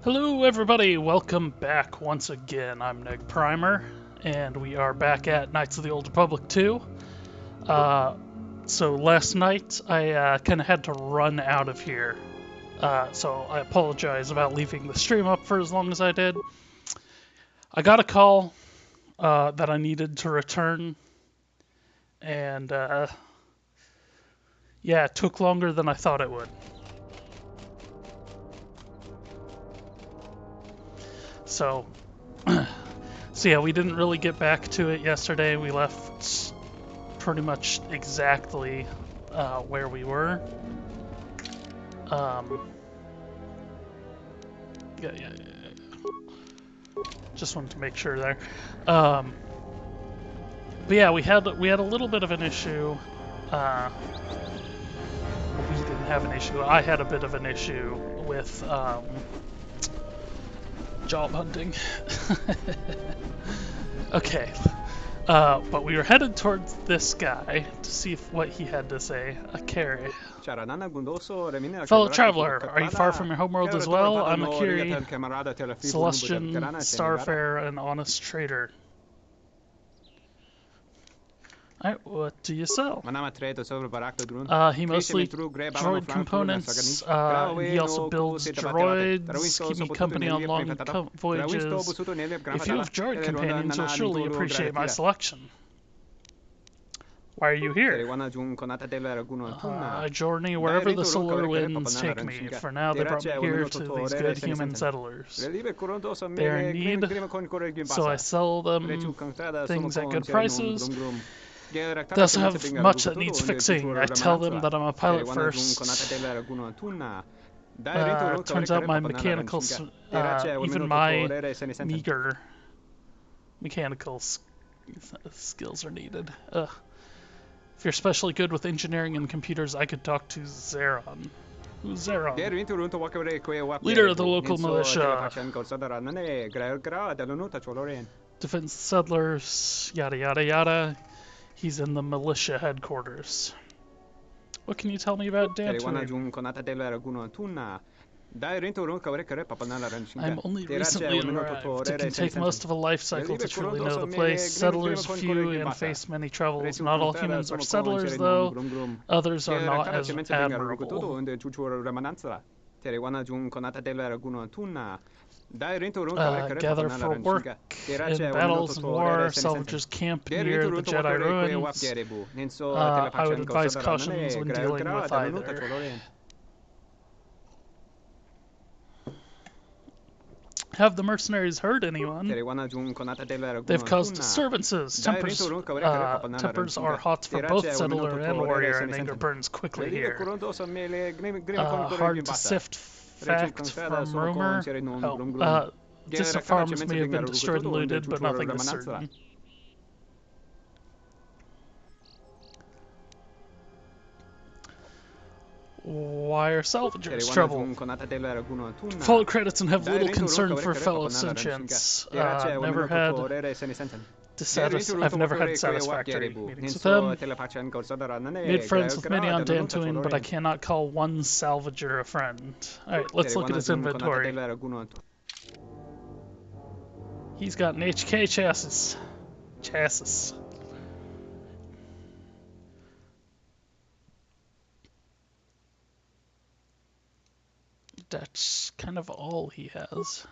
Hello everybody, welcome back once again. I'm NegPrimer, and we are back at Knights of the Old Republic 2. So last night I kind of had to run out of here, so I apologize about leaving the stream up for as long as I did. I got a call that I needed to return, and yeah, it took longer than I thought it would. So yeah, we didn't really get back to it yesterday. We left pretty much exactly where we were. Yeah. Just wanted to make sure there. But yeah, we had a little bit of an issue. We didn't have an issue. I had a bit of an issue with job hunting. Okay. But we were headed towards this guy to see what he had to say. Akiri. Fellow traveler, are you far from your homeworld as well? I'm Akiri, Celestian, starfarer, and honest trader. Alright, what do you sell? He mostly droid components. He also builds droids, keep me company on long voyages. If you have droid companions, you'll surely appreciate my selection. Why are you here? I journey wherever the solar winds take me. For now, they brought me here to these good human settlers. They are in need, so I sell them things at good prices. They also have much that needs fixing. I tell them that I'm a pilot first. Turns out my mechanical, even my meager mechanical skills are needed. If you're especially good with engineering and computers, I could talk to Zeron. Who's Zeron? Leader of the local militia. Defense settlers, yada yada yada. He's in the militia headquarters. What can you tell me about Dantooine? I'm only recently arrived. It can take most of a life cycle to truly know the place. Settlers few and face many troubles. Not all humans are settlers, though. Others are not as admirable. Gather for work in battles and war. Salvagers camp near the Jedi ruins. I would advise cautions when dealing with either. Have the mercenaries hurt anyone? They've caused disturbances. Tempers are hot for both settler and warrior, and anger burns quickly here. Hard to sift fact from rumor. Distant farms may have been destroyed and looted, but nothing is certain. Why are salvagers trouble? Follow credits and have little concern for fellow sentients. I've never had satisfactory meetings with them. Made friends with many on Dantooine, but I cannot call one salvager a friend. Alright, let's look at his inventory. He's got an HK chassis. That's kind of all he has.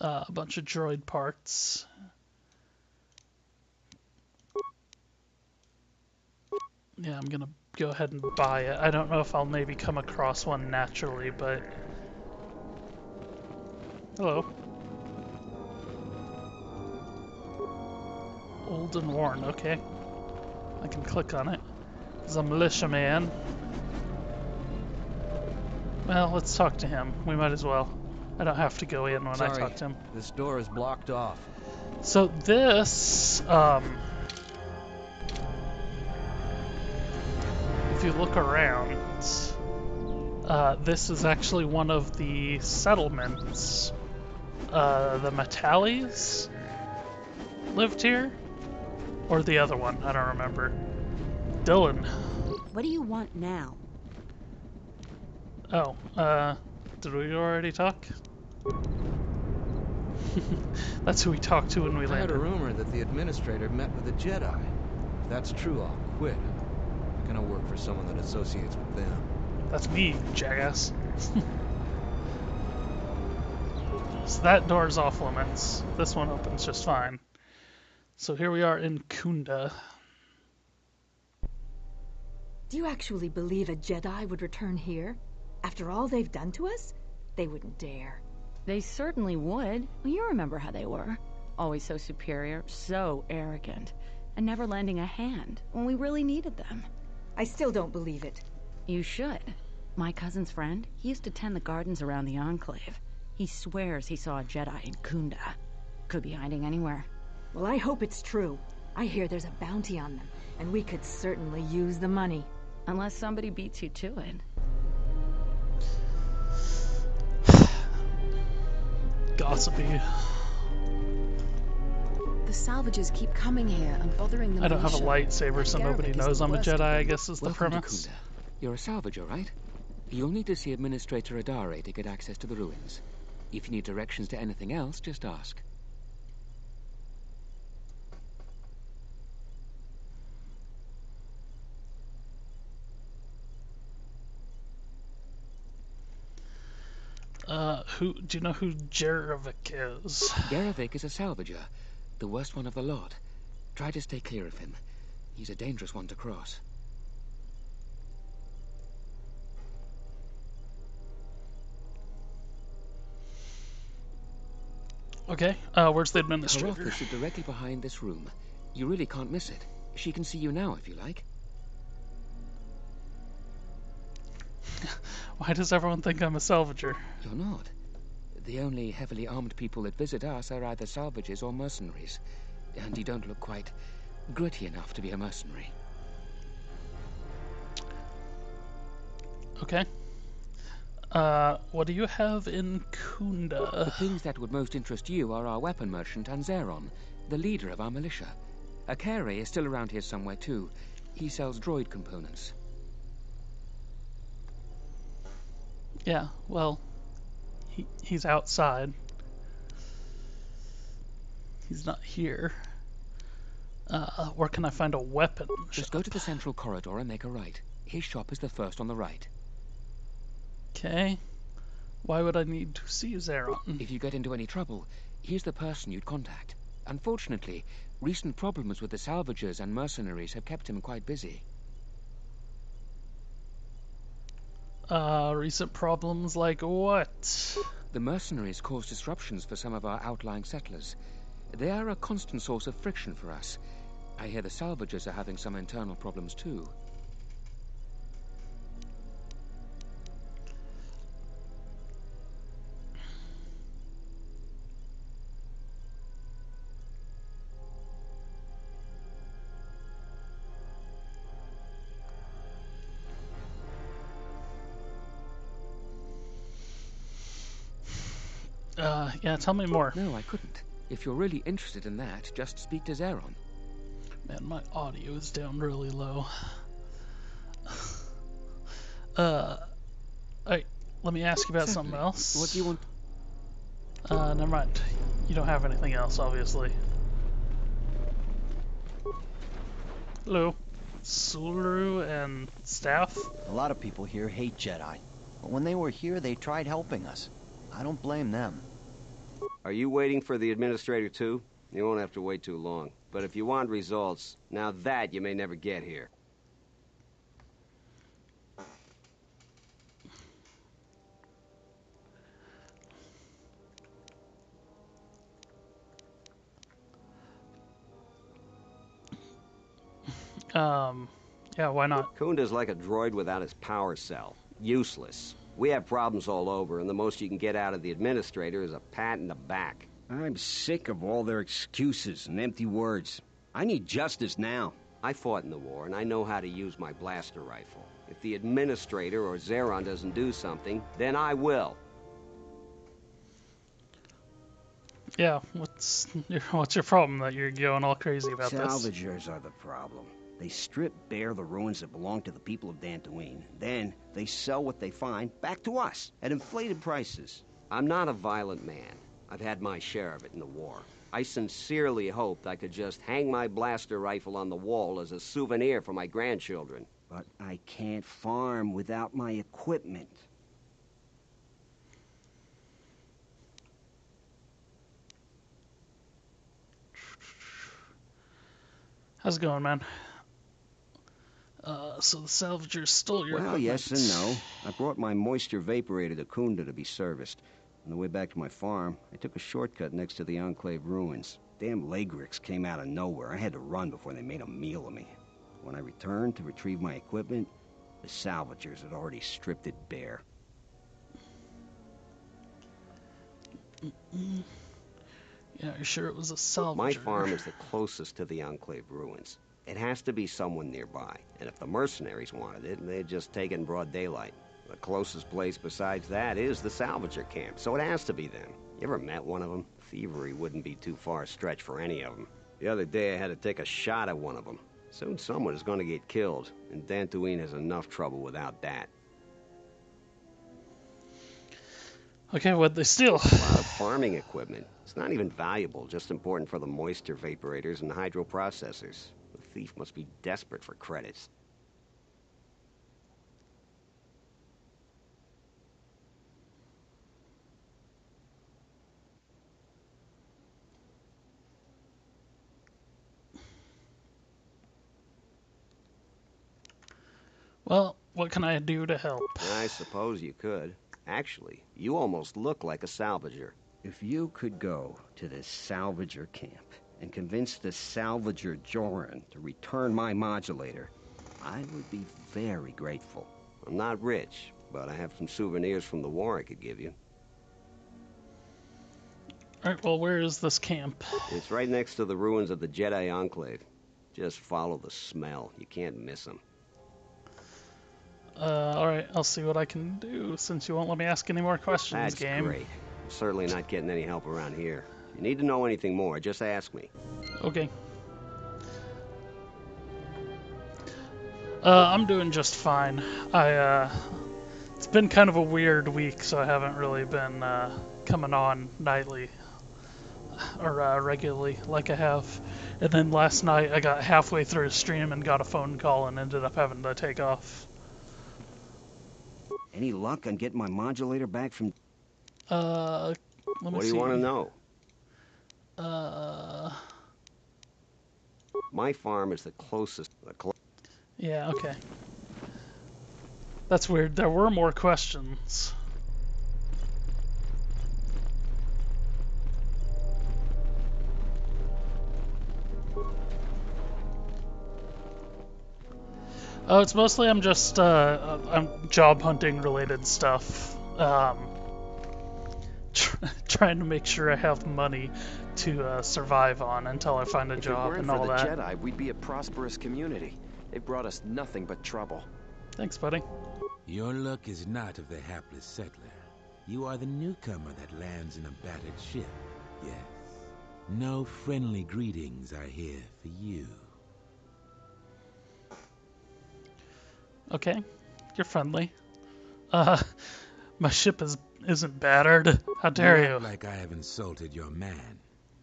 A bunch of droid parts. Yeah, I'm gonna go ahead and buy it. I don't know if I'll maybe come across one naturally, but... Hello. Old and worn, okay. I can click on it. He's a militiaman. Well, let's talk to him. We might as well. I don't have to go in when I talk to him. This door is blocked off. So this, if you look around, this is actually one of the settlements. The Metalis lived here? Or the other one, I don't remember. Dylan. What do you want now? Oh, Did we already talk? That's who we talked to when we landed. I heard a rumor that the administrator met with a Jedi. If that's true, I'll quit. I'm gonna work for someone that associates with them. That's me, jackass. So that door's off limits. This one opens just fine. So here we are in Kunda. Do you actually believe a Jedi would return here? After all they've done to us? They wouldn't dare. They certainly would. Well, you remember how they were. Always so superior, so arrogant, and never lending a hand when we really needed them. I still don't believe it. You should. My cousin's friend, he used to tend the gardens around the Enclave. He swears he saw a Jedi in Kunda. Could be hiding anywhere. Well, I hope it's true. I hear there's a bounty on them, and we could certainly use the money. Unless somebody beats you to it. Gossipy. The salvagers keep coming here and bothering the I don't have a militia. lightsaber, so nobody knows I'm a Jedi, I guess is the Welcome premise. to Kunda. You're a salvager, right? You'll need to see Administrator Adare to get access to the ruins. If you need directions to anything else, just ask. Do you know who Jerovic is? Yaravik is a salvager, the worst one of the lot. Try to stay clear of him. He's a dangerous one to cross. Okay, where's the administrator? Her office is directly behind this room. You really can't miss it. She can see you now if you like. Why does everyone think I'm a salvager? You're not. The only heavily armed people that visit us are either salvagers or mercenaries. And you don't look quite gritty enough to be a mercenary. Okay. What do you have in Kunda? The things that would most interest you are our weapon merchant Anzeron, the leader of our militia. Akere is still around here somewhere too. He sells droid components. Yeah, well, he's outside. He's not here. Where can I find a weapon Just shop? go to the central corridor and make a right. His shop is the first on the right. Okay. Why would I need to see Zeron? If you get into any trouble, he's the person you'd contact. Unfortunately, recent problems with the salvagers and mercenaries have kept him quite busy. Recent problems like what? The mercenaries cause disruptions for some of our outlying settlers. They are a constant source of friction for us. I hear the salvagers are having some internal problems too. Yeah, tell me more. No, I couldn't. If you're really interested in that, just speak to Zeron. Man, my audio is down really low. Alright, let me ask you about something else. What do you want? Never mind. You don't have anything else, obviously. Hello. Sulu and staff? A lot of people here hate Jedi. But when they were here, they tried helping us. I don't blame them. Are you waiting for the administrator too? You won't have to wait too long. But if you want results, now that you may never get here. Yeah, why not? Kunda's like a droid without his power cell. Useless. We have problems all over, and the most you can get out of the administrator is a pat in the back. I'm sick of all their excuses and empty words. I need justice now. I fought in the war, and I know how to use my blaster rifle. If the administrator or Zeron doesn't do something, then I will. Yeah, what's your problem that you're going all crazy about this? Salvagers are the problem. They strip bare the ruins that belong to the people of Dantooine. Then they sell what they find back to us at inflated prices. I'm not a violent man. I've had my share of it in the war. I sincerely hoped I could just hang my blaster rifle on the wall as a souvenir for my grandchildren. But I can't farm without my equipment. How's it going, man? So the salvagers stole your Well, equipment. yes and no. I brought my moisture vaporator to Kunda to be serviced. On the way back to my farm, I took a shortcut next to the Enclave ruins. Damn Lagrix came out of nowhere. I had to run before they made a meal of me. When I returned to retrieve my equipment, the salvagers had already stripped it bare. Yeah, you're sure it was a salvager? My farm is the closest to the Enclave ruins. It has to be someone nearby, and if the mercenaries wanted it, they'd just take it in broad daylight. The closest place besides that is the salvager camp, so it has to be them. You ever met one of them? Thievery wouldn't be too far a stretch for any of them. The other day I had to take a shot at one of them. Soon someone is going to get killed, and Dantooine has enough trouble without that. Okay, what'd they steal? A lot of farming equipment. It's not even valuable, just important for the moisture vaporators and hydroprocessors. The thief must be desperate for credits. Well, what can I do to help? I suppose you could. Actually, you almost look like a salvager. If you could go to this salvager camp and convince the salvager Joran to return my modulator, I would be very grateful. I'm not rich, but I have some souvenirs from the war I could give you. Alright, well, where is this camp? It's right next to the ruins of the Jedi Enclave. Just follow the smell. You can't miss them. Alright, I'll see what I can do, since you won't let me ask any more questions, That's game. great. I'm certainly not getting any help around here. If you need to know anything more, just ask me. Okay. I'm doing just fine. It's been kind of a weird week, so I haven't really been, coming on nightly. Or, regularly, like I have. And then last night, I got halfway through a stream and got a phone call and ended up having to take off. Any luck on getting my modulator back from... Let me What do see. you want to know? My farm is the closest. Yeah, okay. That's weird. There were more questions. Oh, it's mostly I'm just I'm job hunting related stuff. Trying to make sure I have money to survive on until I find a job and all that. If it weren't for the Jedi, we'd be a prosperous community. They've brought us nothing but trouble. Thanks, buddy. Your luck is not of the hapless settler. You are the newcomer that lands in a battered ship. Yes. No friendly greetings are here for you. Okay, you're friendly. My ship isn't battered. How dare you? Not like I have insulted your man.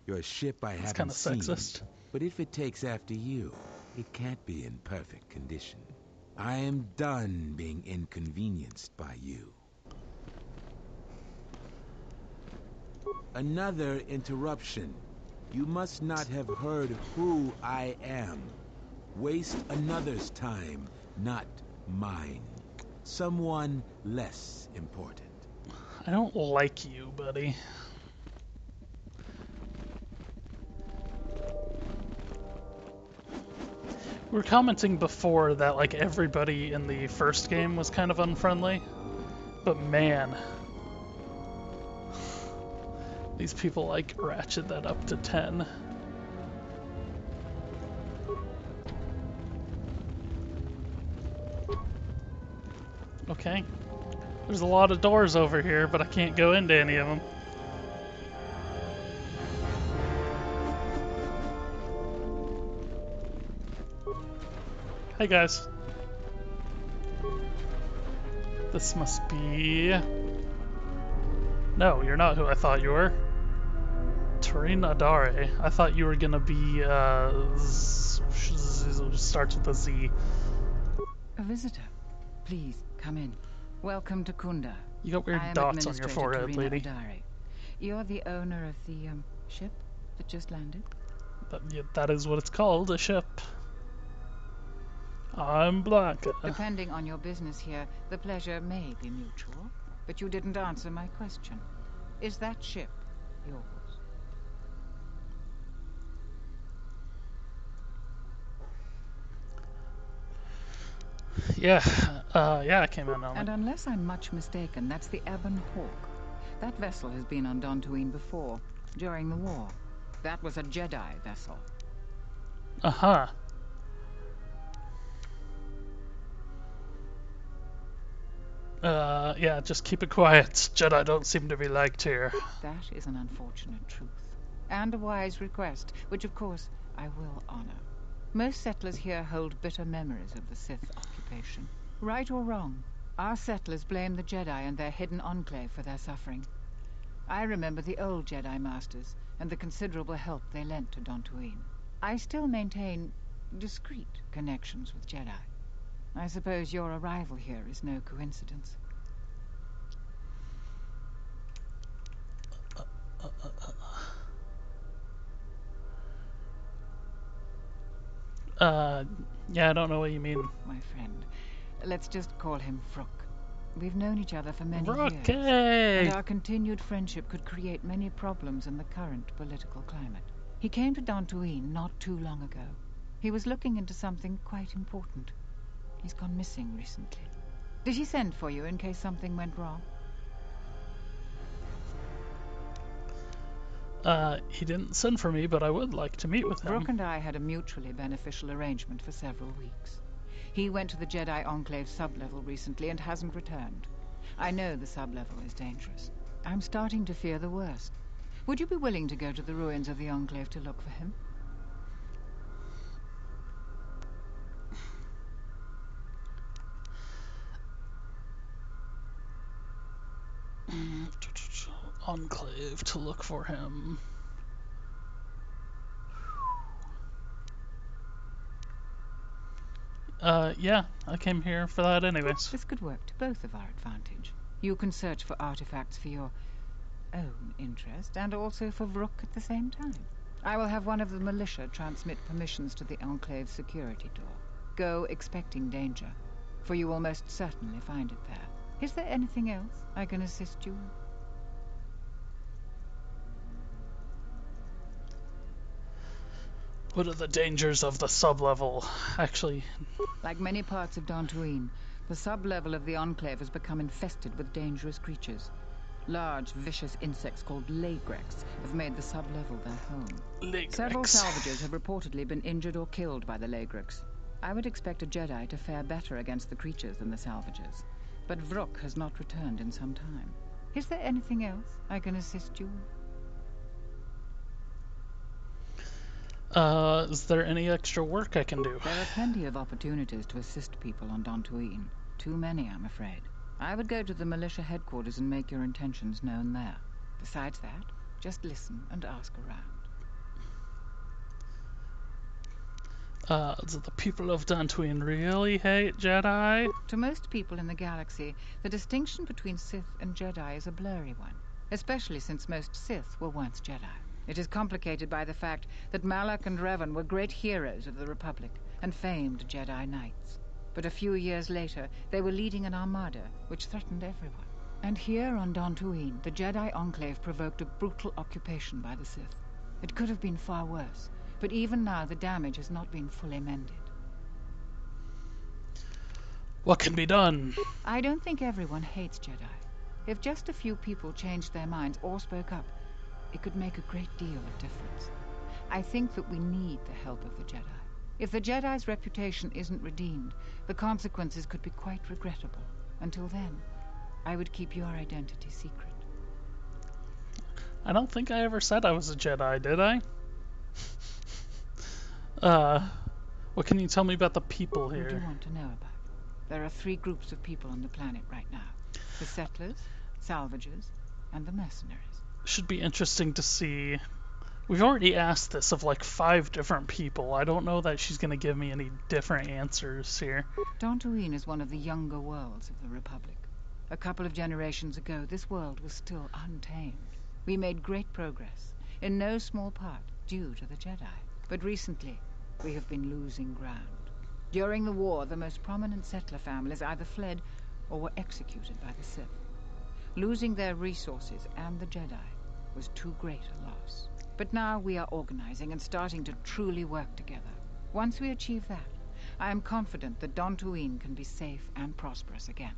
Your ship I That's haven't kind of seen. sexist. But if it takes after you, it can't be in perfect condition. I am done being inconvenienced by you. Another interruption. You must not have heard who I am. Waste another's time, not mine. Someone less important. I don't like you, buddy. We were commenting before that like everybody in the first game was kind of unfriendly, but man, these people like ratchet that up to 10. Okay. There's a lot of doors over here, but I can't go into any of them. Hi guys. This must be... No, you're not who I thought you were. Tareen Adare. I thought you were gonna be, starts with a Z. A visitor. Please, come in. Welcome to Kunda. You got weird dots on your forehead, lady. Adare. You're the owner of the, ship that just landed? Yeah, that is what it's called, a ship. I'm Blanca. Depending on your business here, the pleasure may be mutual, but you didn't answer my question. Is that ship yours? Yeah, yeah, I came in on it. And unless I'm much mistaken, that's the Ebon Hawk. That vessel has been on Dantooine before, during the war. That was a Jedi vessel. Uh-huh. Yeah, just keep it quiet. Jedi don't seem to be liked here. That is an unfortunate truth. And a wise request, which of course I will honor. Most settlers here hold bitter memories of the Sith occupation. Right or wrong, our settlers blame the Jedi and their hidden enclave for their suffering. I remember the old Jedi Masters and the considerable help they lent to Dantooine. I still maintain discreet connections with Jedi. I suppose your arrival here is no coincidence. Yeah, I don't know what you mean. My friend, let's just call him Vrook. We've known each other for many Vrook, years, hey! and our continued friendship could create many problems in the current political climate. He came to Dantooine not too long ago. He was looking into something quite important. He's gone missing recently. Did he send for you in case something went wrong? He didn't send for me, but I would like to meet with him. Vrook and I had a mutually beneficial arrangement for several weeks. He went to the Jedi Enclave sublevel recently and hasn't returned. I know the sublevel is dangerous. I'm starting to fear the worst. Would you be willing to go to the ruins of the Enclave to look for him? Enclave to look for him. Yeah, I came here for that anyways. This could work to both of our advantage. You can search for artifacts for your own interest, and also for Vrook at the same time. I will have one of the militia transmit permissions to the Enclave security door. Go expecting danger, for you will most certainly find it there. Is there anything else I can assist you with? What are the dangers of the sublevel? Actually... Like many parts of Dantooine, the sublevel of the Enclave has become infested with dangerous creatures. Large, vicious insects called Legrex have made the sublevel their home. Legrex. Several salvagers have reportedly been injured or killed by the Legrex. I would expect a Jedi to fare better against the creatures than the salvagers. But Vrook has not returned in some time. Is there anything else I can assist you with? Is there any extra work I can do? There are plenty of opportunities to assist people on Dantooine. Too many, I'm afraid. I would go to the militia headquarters and make your intentions known there. Besides that, just listen and ask around. Do the people of Dantooine really hate Jedi? To most people in the galaxy, the distinction between Sith and Jedi is a blurry one, especially since most Sith were once Jedi. It is complicated by the fact that Malak and Revan were great heroes of the Republic and famed Jedi Knights. But a few years later, they were leading an armada which threatened everyone. And here on Dantooine, the Jedi Enclave provoked a brutal occupation by the Sith. It could have been far worse, but even now the damage has not been fully mended. What can be done? I don't think everyone hates Jedi. If just a few people changed their minds or spoke up, it could make a great deal of difference. I think that we need the help of the Jedi. If the Jedi's reputation isn't redeemed, the consequences could be quite regrettable. Until then, I would keep your identity secret. I don't think I ever said I was a Jedi, did I? What can you tell me about the people here? What do you want to know about? There are 3 groups of people on the planet right now. The settlers, salvagers, and the mercenaries. Should be interesting to see. We've already asked this of like 5 different people. I don't know that she's going to give me any different answers here. Dantooine is one of the younger worlds of the Republic. A couple of generations ago, this world was still untamed. We made great progress, in no small part due to the Jedi. But recently, we have been losing ground. During the war, the most prominent settler families either fled or were executed by the Sith. Losing their resources and the Jedi was too great a loss. But now we are organizing and starting to truly work together. Once we achieve that, I am confident that Dantooine can be safe and prosperous again.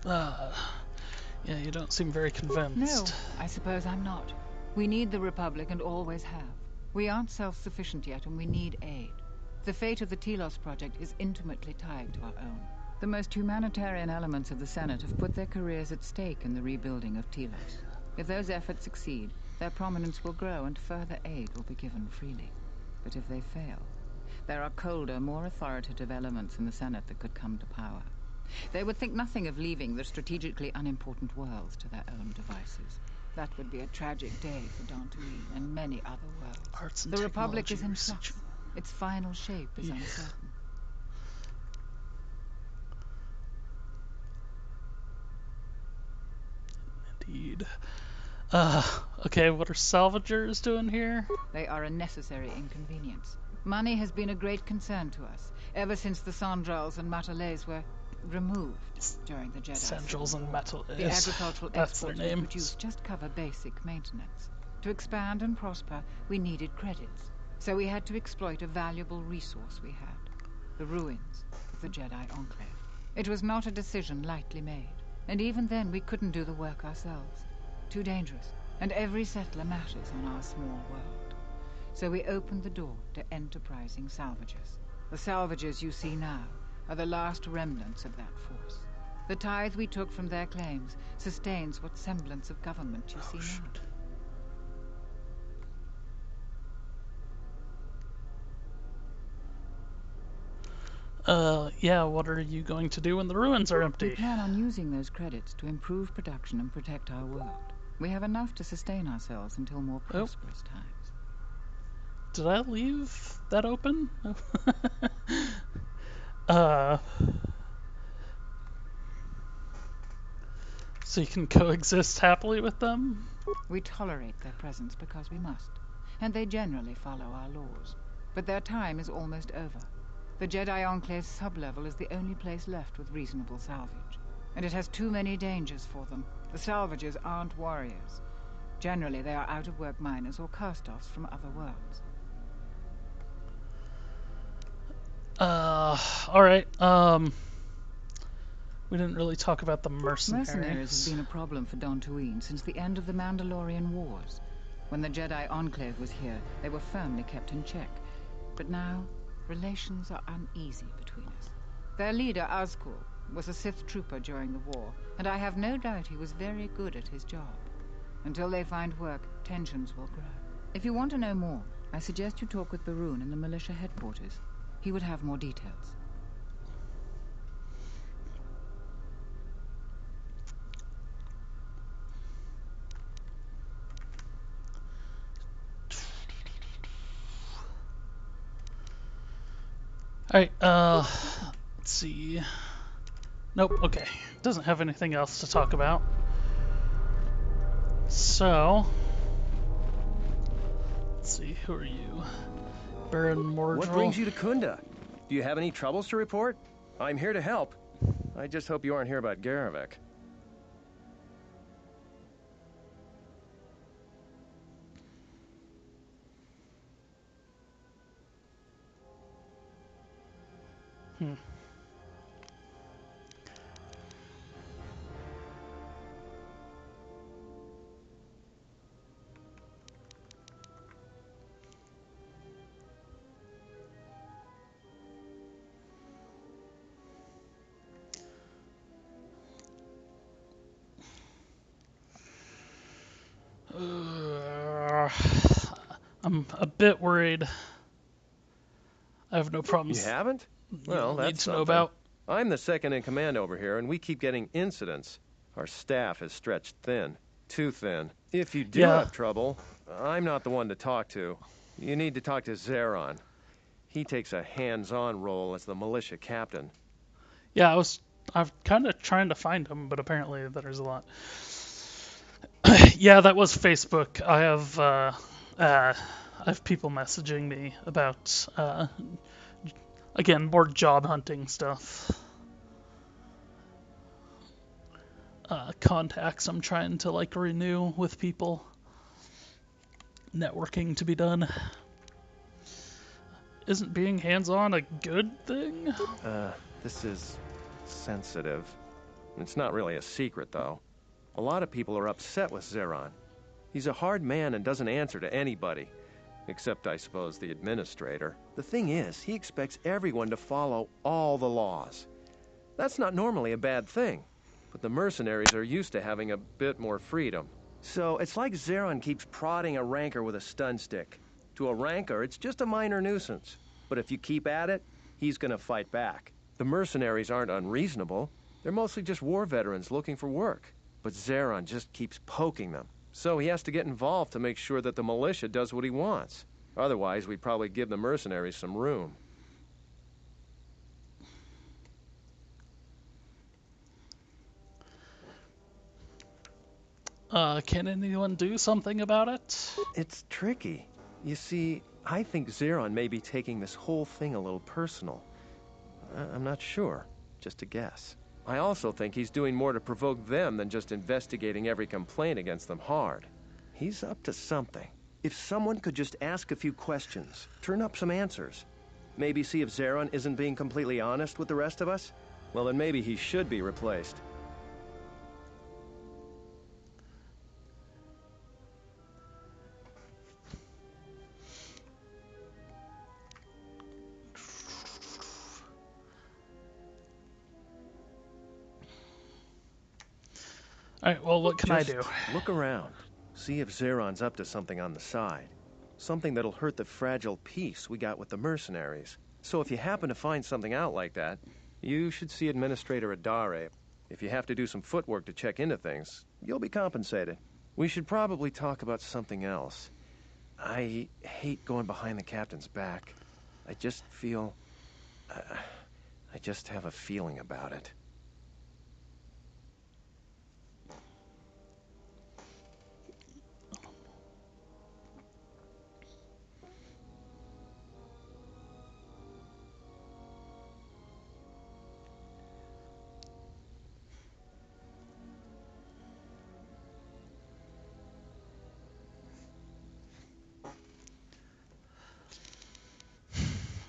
Yeah, you don't seem very convinced. No, I suppose I'm not. We need the Republic and always have. We aren't self-sufficient yet and we need aid. The fate of the Telos project is intimately tied to our own. The most humanitarian elements of the Senate have put their careers at stake in the rebuilding of Telos. If those efforts succeed, their prominence will grow and further aid will be given freely. But if they fail, there are colder, more authoritative elements in the Senate that could come to power. They would think nothing of leaving the strategically unimportant worlds to their own devices. That would be a tragic day for Dantooine and many other worlds. The Republic is in flux. Its final shape is uncertain. Indeed. Okay, what are salvagers doing here? They are a necessary inconvenience. Money has been a great concern to us, ever since the Sandrals and Matalays were removed during the Jedi. Sandrals and Matalays. The agricultural exports we produce just cover basic maintenance. To expand and prosper, we needed credits. So we had to exploit a valuable resource we had. The ruins of the Jedi Enclave. It was not a decision lightly made. And even then, we couldn't do the work ourselves. Too dangerous. And every settler matters on our small world. So we opened the door to enterprising salvagers. The salvagers you see now are the last remnants of that force. The tithe we took from their claims sustains what semblance of government you see now. Yeah, what are you going to do when the ruins are empty? We plan on using those credits to improve production and protect our world. We have enough to sustain ourselves until more prosperous times. Did I leave that open? So you can coexist happily with them? We tolerate their presence because we must, and they generally follow our laws. But their time is almost over. The Jedi Enclave's sublevel is the only place left with reasonable salvage. And it has too many dangers for them. The salvagers aren't warriors. Generally, they are out-of-work miners or cast-offs from other worlds. Alright, we didn't really talk about the mercenaries. Mercenaries have been a problem for Dantooine since the end of the Mandalorian Wars. When the Jedi Enclave was here, they were firmly kept in check. But now, relations are uneasy between us. Their leader, Azkul, was a Sith trooper during the war, and I have no doubt he was very good at his job. Until they find work, tensions will grow. If you want to know more, I suggest you talk with Barun in the militia headquarters. He would have more details. Alright, let's see. Nope, okay. Doesn't have anything else to talk about. So, let's see, who are you? Baron Mordril. What brings you to Kunda? Do you have any troubles to report? I'm here to help. I just hope you aren't here about Garavek. I'm a bit worried. I have no problems. You haven't? Well, that's need to something. know about. I'm the second in command over here, and we keep getting incidents. Our staff is stretched thin. Too thin. If you do have trouble, I'm not the one to talk to. You need to talk to Zeron. He takes a hands-on role as the militia captain. Yeah, I'm kind of trying to find him, but apparently there's a lot. Yeah, that was Facebook. I have people messaging me about again, more job hunting stuff. Contacts I'm trying to like renew with people. Networking to be done. Isn't being hands-on a good thing? This is sensitive. It's not really a secret, though. A lot of people are upset with Zeron. He's a hard man and doesn't answer to anybody. Except, I suppose, the administrator. The thing is, he expects everyone to follow all the laws. That's not normally a bad thing. But the mercenaries are used to having a bit more freedom. So, it's like Zeron keeps prodding a rancor with a stun stick. To a rancor, it's just a minor nuisance. But if you keep at it, he's gonna fight back. The mercenaries aren't unreasonable. They're mostly just war veterans looking for work. But Zeron just keeps poking them. So he has to get involved to make sure that the militia does what he wants. Otherwise, we'd probably give the mercenaries some room. Can anyone do something about it? It's tricky. You see, I think Zeron may be taking this whole thing a little personal. I'm not sure. Just a guess. I also think he's doing more to provoke them than just investigating every complaint against them hard. He's up to something. If someone could just ask a few questions, turn up some answers, maybe see if Zeron isn't being completely honest with the rest of us, well then maybe he should be replaced. Alright, well, what can I do? Look around. See if Zeron's up to something on the side. Something that'll hurt the fragile peace we got with the mercenaries. So if you happen to find something out like that, you should see Administrator Adare. If you have to do some footwork to check into things, you'll be compensated. We should probably talk about something else. I hate going behind the captain's back. I just feel... I just have a feeling about it.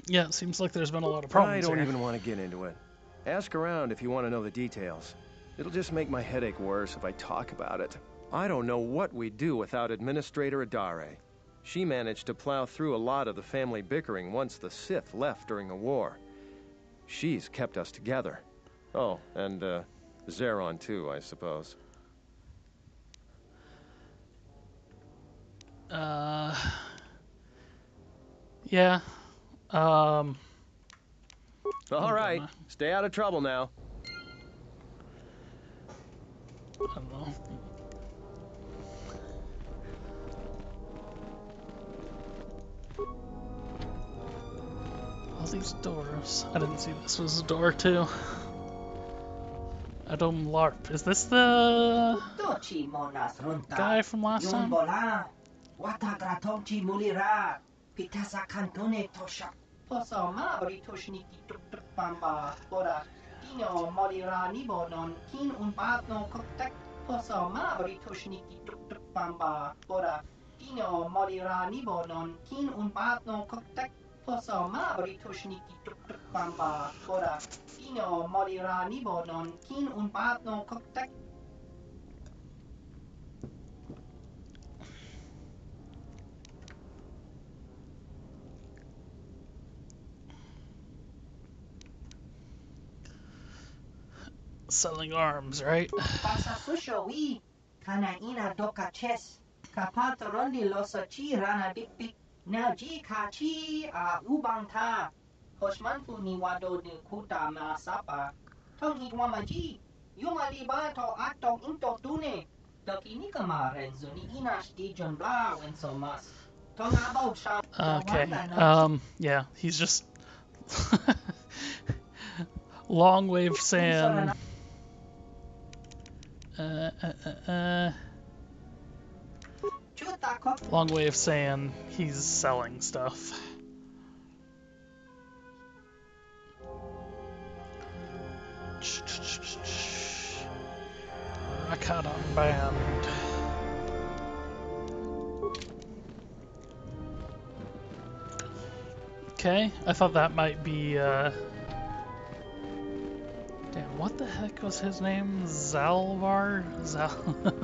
Yeah, it seems like there's been a lot of problems I don't here. even want to get into it. Ask around if you want to know the details. It'll just make my headache worse if I talk about it. I don't know what we'd do without Administrator Adare. She managed to plow through a lot of the family bickering once the Sith left during the war. She's kept us together. Oh, and Zeron too, I suppose. Yeah. All right, stay out of trouble now. I don't know. All these doors. I didn't see this was a door too. Adom LARP. Is this the guy from last time? Posoma Britošniki Pamba Bora Dino Molira Nibonon Kin Unpadno Koktek Posoma Britošniki Pamba Bora Dino Molira Nibonon Kin Unpadno Koktek Posoma Britošniki Pamba Bora Dino Molira Nibonon Kin Unpadno Koktek. Selling arms, right? Pasasushowi, Kanaina Dokaches, Kapatorondi Losochi Rana Big Big, Now G Kachi Ubang Ta Hoshmanfu ni wado ni kuta masapa. Tong higwamaji. Yuma liba to atong into tune. Dokini kamarin zuni inash di John Bla when so mas. Tong abo sha. Okay. Yeah, he's just long way of saying. Long way of saying he's selling stuff. Rakadon Band. Okay, I thought that might be, damn, what the heck was his name? Zalvar?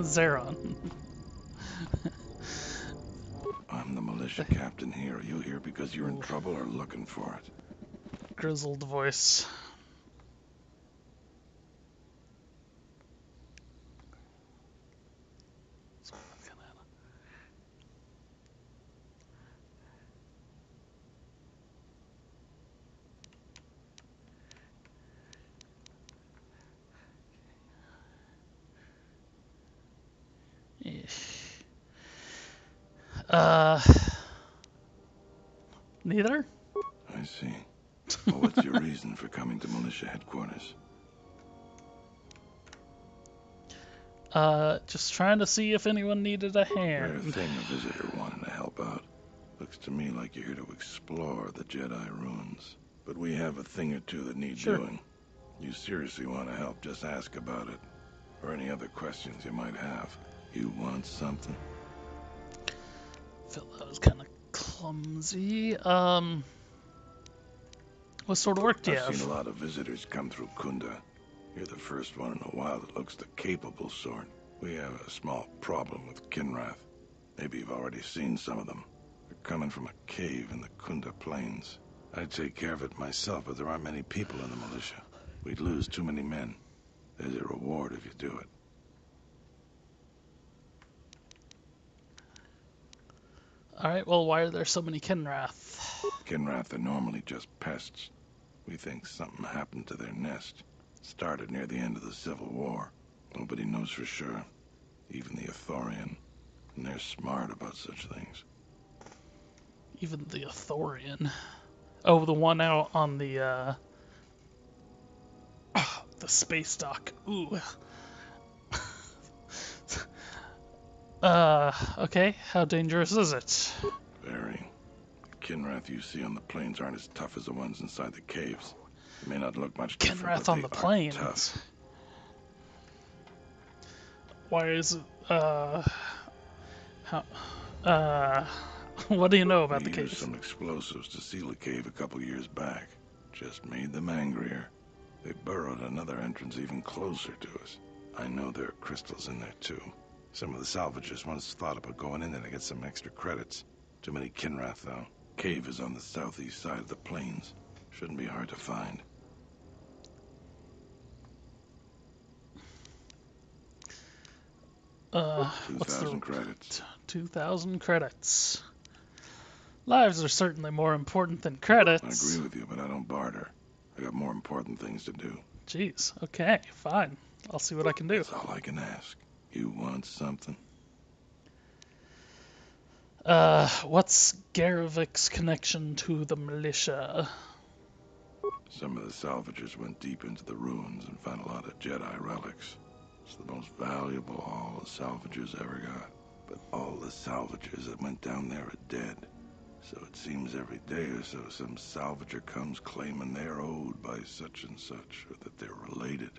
Zeron. I'm the militia captain here. Are you here because you're in trouble or looking for it? Grizzled voice. Neither? I see. Well, what's your reason for coming to militia headquarters? Just trying to see if anyone needed a hand. Rare thing a visitor wanting to help out. Looks to me like you're here to explore the Jedi ruins. But we have a thing or two that need doing. You seriously want to help, just ask about it. Or any other questions you might have. You want something? Felt that was kind of clumsy. What sort of work do you have? I've seen a lot of visitors come through Kunda. You're the first one in a while that looks the capable sort. We have a small problem with Kinrath. Maybe you've already seen some of them. They're coming from a cave in the Kunda Plains. I'd take care of it myself, but there aren't many people in the militia. We'd lose too many men. There's a reward if you do it. Alright, well, why are there so many Kinrath? Kinrath are normally just pests. We think something happened to their nest. Started near the end of the Civil War. Nobody knows for sure. Even the Ithorian. And they're smart about such things. Even the Ithorian. Oh, the one out on the space dock. Ooh. Okay, how dangerous is it? Very. The Kinrath you see on the plains aren't as tough as the ones inside the caves. They may not look much different, Kinrath but on they the are plains. tough. Why is it, what do you know about the We cave? used some explosives to seal a cave a couple years back. Just made them angrier. They burrowed another entrance even closer to us. I know there are crystals in there too. Some of the salvagers once thought about going in there to get some extra credits. Too many Kinrath though. Cave is on the southeast side of the plains. Shouldn't be hard to find. What's the 2,000 credits. 2,000 credits. Lives are certainly more important than credits. I agree with you, but I don't barter. I got more important things to do. Jeez, okay, fine. I'll see what I can do. That's all I can ask. You want something? What's Garovik's connection to the militia? Some of the salvagers went deep into the ruins and found a lot of Jedi relics. It's the most valuable all the salvagers ever got. But all the salvagers that went down there are dead. So it seems every day or so some salvager comes claiming they're owed by such and such, or that they're related.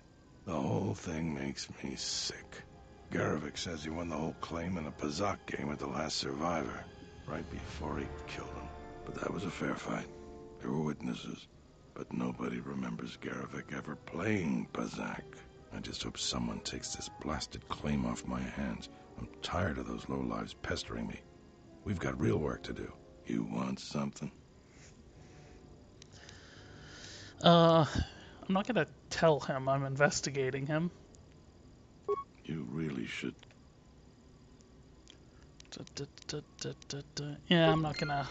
The whole thing makes me sick. Garovik says he won the whole claim in a Pazak game with the last survivor, right before he killed him. But that was a fair fight. There were witnesses. But nobody remembers Garovik ever playing Pazak. I just hope someone takes this blasted claim off my hands. I'm tired of those lowlives pestering me. We've got real work to do. You want something? I'm not gonna tell him I'm investigating him. You really should. Yeah, I'm not gonna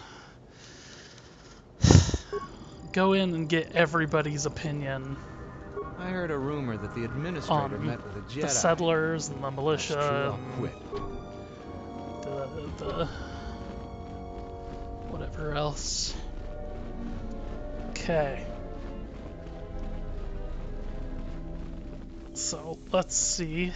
go in and get everybody's opinion. I heard a rumor that the administrator met with a Jedi. The settlers and the militia. That's true, I'll quit. The whatever else. Okay. So let's see.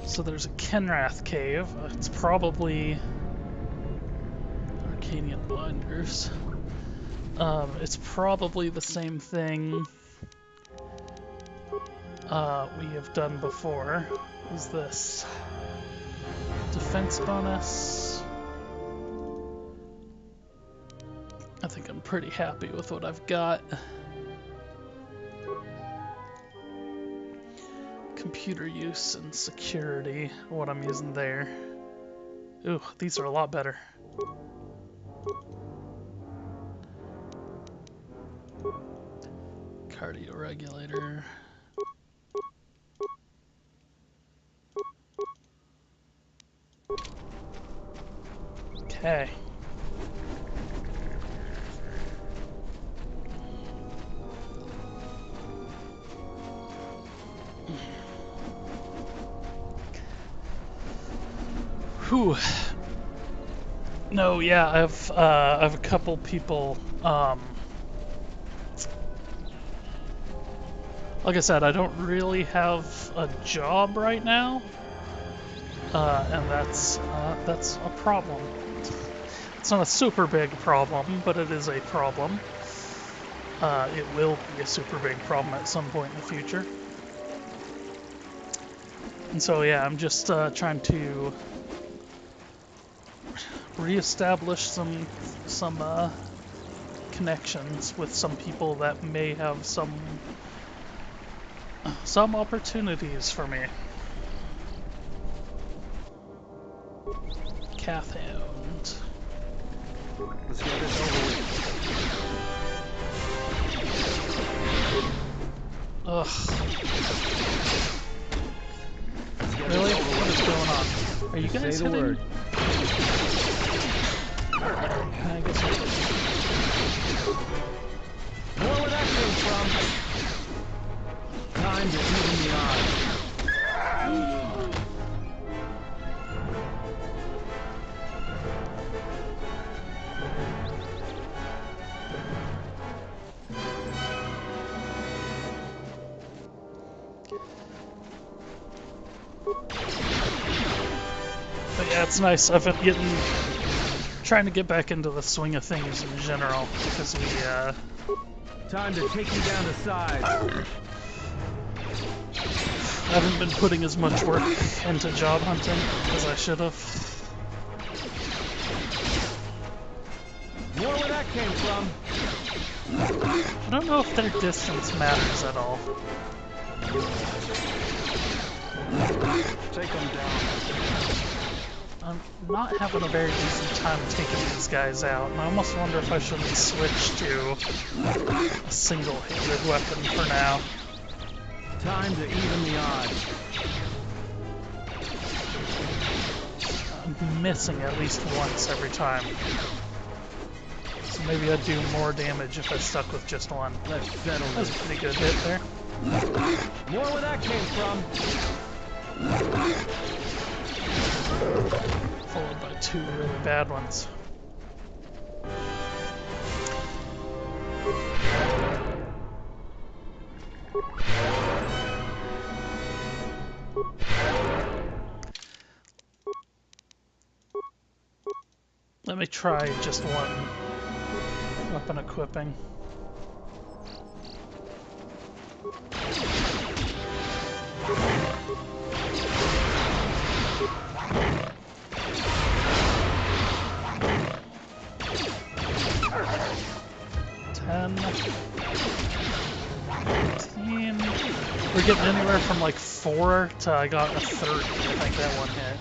So there's a Kenrath cave. It's probably Arcadian blinders. It's probably the same thing we have done before. What is this? Defense bonus. I think I'm pretty happy with what I've got. Computer use and security, what I'm using there. Ooh, these are a lot better. Cardio regulator. Okay. Whew. No, yeah, I have a couple people. Like I said, I don't really have a job right now, and that's a problem. It's not a super big problem, but it is a problem. It will be a super big problem at some point in the future. And so yeah, I'm just trying to reestablish some connections with some people that may have some opportunities for me. Cath Hound. Let's get this over with. Ugh. Really? What is going on? Are you guys Say the hitting? word. I guess I did. More where that came from. Time to even the odds. But yeah, it's nice. I've been trying to get back into the swing of things in general because we Time to take you down to size. I haven't been putting as much work into job hunting as I should have. More where that came from. I don't know if their distance matters at all. Take them down. I'm not having a very easy time taking these guys out, and I almost wonder if I shouldn't switch to a single-handed weapon for now. Time to even the odds. I'm missing at least once every time. So maybe I'd do more damage if I stuck with just one. Let's settle That was a pretty good hit there. More where that came from. Followed by two really bad ones. Let me try just one weapon equipping. 15. We're getting anywhere from like 4 to I got a 30. I think that one hit.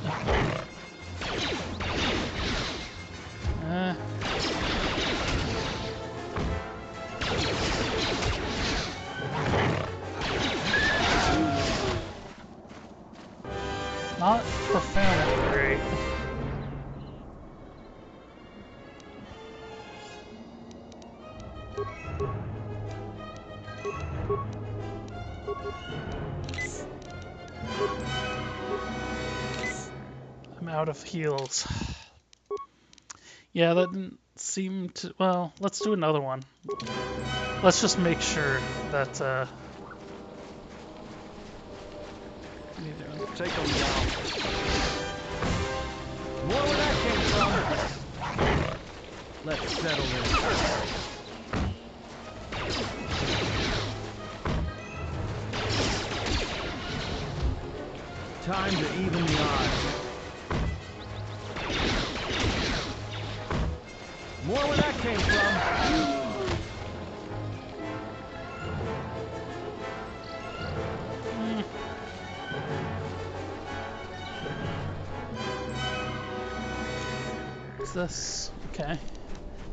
Not profoundly great. I'm out of heals. Yeah, that didn't seem to... Well, let's do another one. Let's just make sure that, Take them down. More where that came from. Let's settle this. Time to even the odds. More where that came from. Is this... Okay.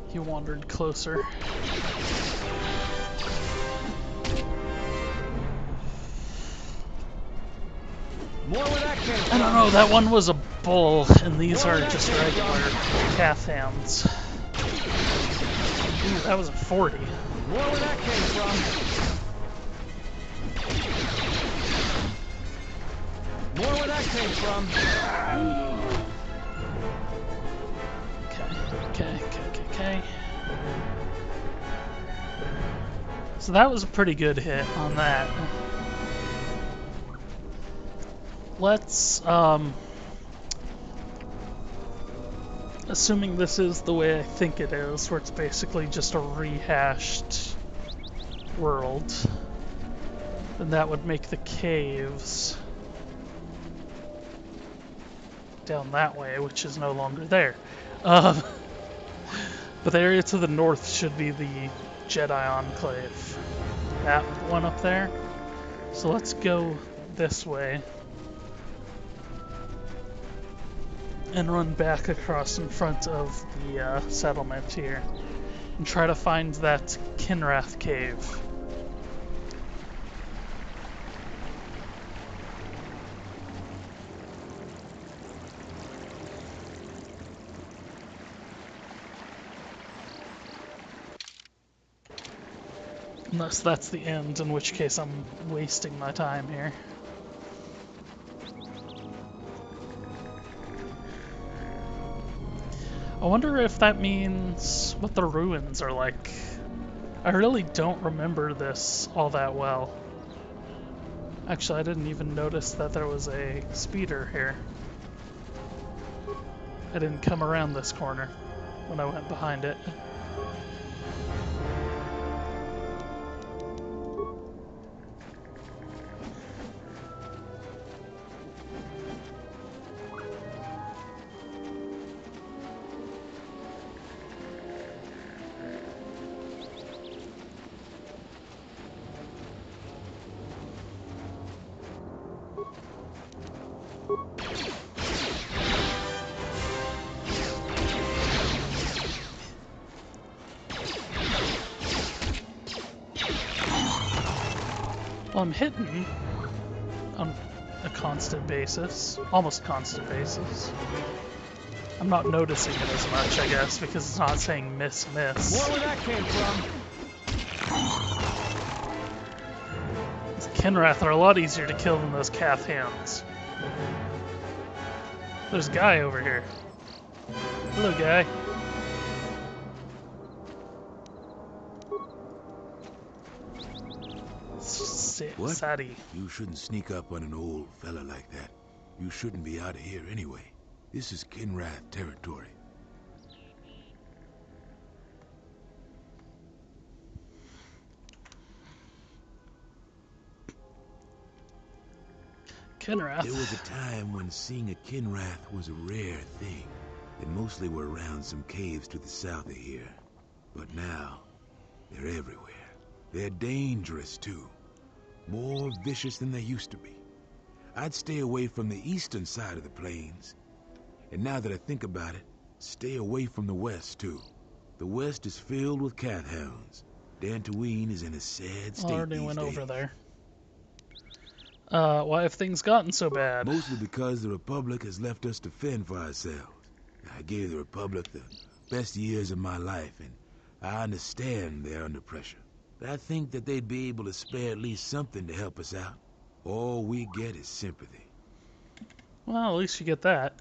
He wandered closer. More where that came from. I don't know, that one was a bull, and these are just regular calf hands. Ooh, that was a 40. More where that came from. More where that came from. Okay. So that was a pretty good hit on that. Let's, assuming this is the way I think it is, where it's basically just a rehashed world, then that would make the caves down that way, which is no longer there. But the area to the north should be the Jedi Enclave. That one up there. So let's go this way. And run back across in front of the settlement here. And try to find that Kinrath cave. Unless that's the end, in which case I'm wasting my time here. I wonder if that means what the ruins are like. I really don't remember this all that well. Actually, I didn't even notice that there was a speeder here. I didn't come around this corner when I went behind it. Well, I'm hitting on a constant basis, almost constant basis. I'm not noticing it as much, I guess, because it's not saying miss. More where that came from. The Kinrath are a lot easier to kill than those Cath hands. There's a guy over here. Hello, guy. What? Sadie. You shouldn't sneak up on an old fella like that. You shouldn't be out of here anyway. This is Kinrath territory. Kinrath. There was a time when seeing a Kinrath was a rare thing. They mostly were around some caves to the south of here. But now, they're everywhere. They're dangerous, too. More vicious than they used to be. I'd stay away from the eastern side of the plains. And now that I think about it, stay away from the west, too. The west is filled with cat hounds. Dantooine is in a sad state already these went days. over there. Why have things gotten so bad? Mostly because the Republic has left us to fend for ourselves. I gave the Republic the best years of my life, and I understand they're under pressure. But I think that they'd be able to spare at least something to help us out. All we get is sympathy. Well, at least you get that.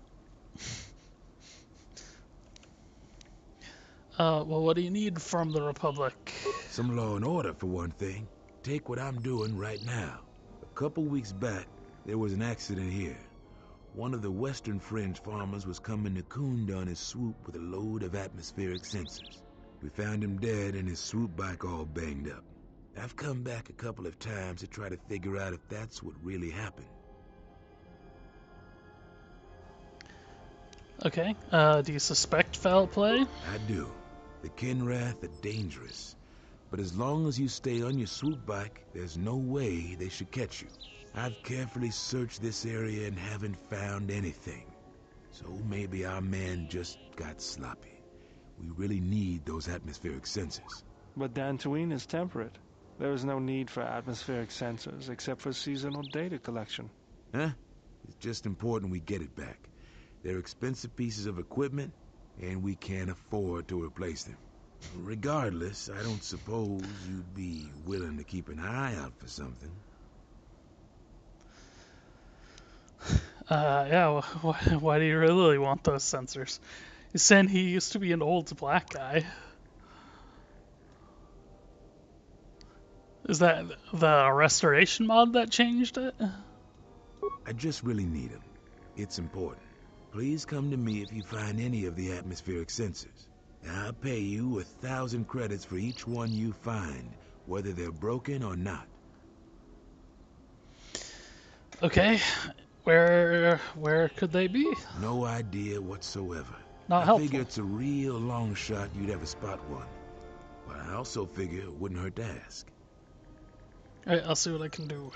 Well, what do you need from the Republic? Some law and order, for one thing. Take what I'm doing right now. A couple weeks back, there was an accident here. One of the Western Fringe farmers was coming to Kunda on his swoop with a load of atmospheric sensors. We found him dead and his swoop bike all banged up. I've come back a couple of times to try to figure out if that's what really happened. Okay, do you suspect foul play? I do. The Kinrath are dangerous. But as long as you stay on your swoop bike, there's no way they should catch you. I've carefully searched this area and haven't found anything. So maybe our man just got sloppy. We really need those atmospheric sensors. But Dantooine is temperate. There is no need for atmospheric sensors except for seasonal data collection. Huh? It's just important we get it back. They're expensive pieces of equipment, and we can't afford to replace them. Regardless, I don't suppose you'd be willing to keep an eye out for something. Yeah, why do you really want those sensors? He's saying he used to be an old black guy. Is that the restoration mod that changed it? I just really need them. It's important. Please come to me if you find any of the atmospheric sensors. I'll pay you 1,000 credits for each one you find, whether they're broken or not. Okay, where could they be? No idea whatsoever. Not I helpful. figure it's a real long shot you'd ever spot one. But I also figure it wouldn't hurt to ask. Alright, I'll see what I can do.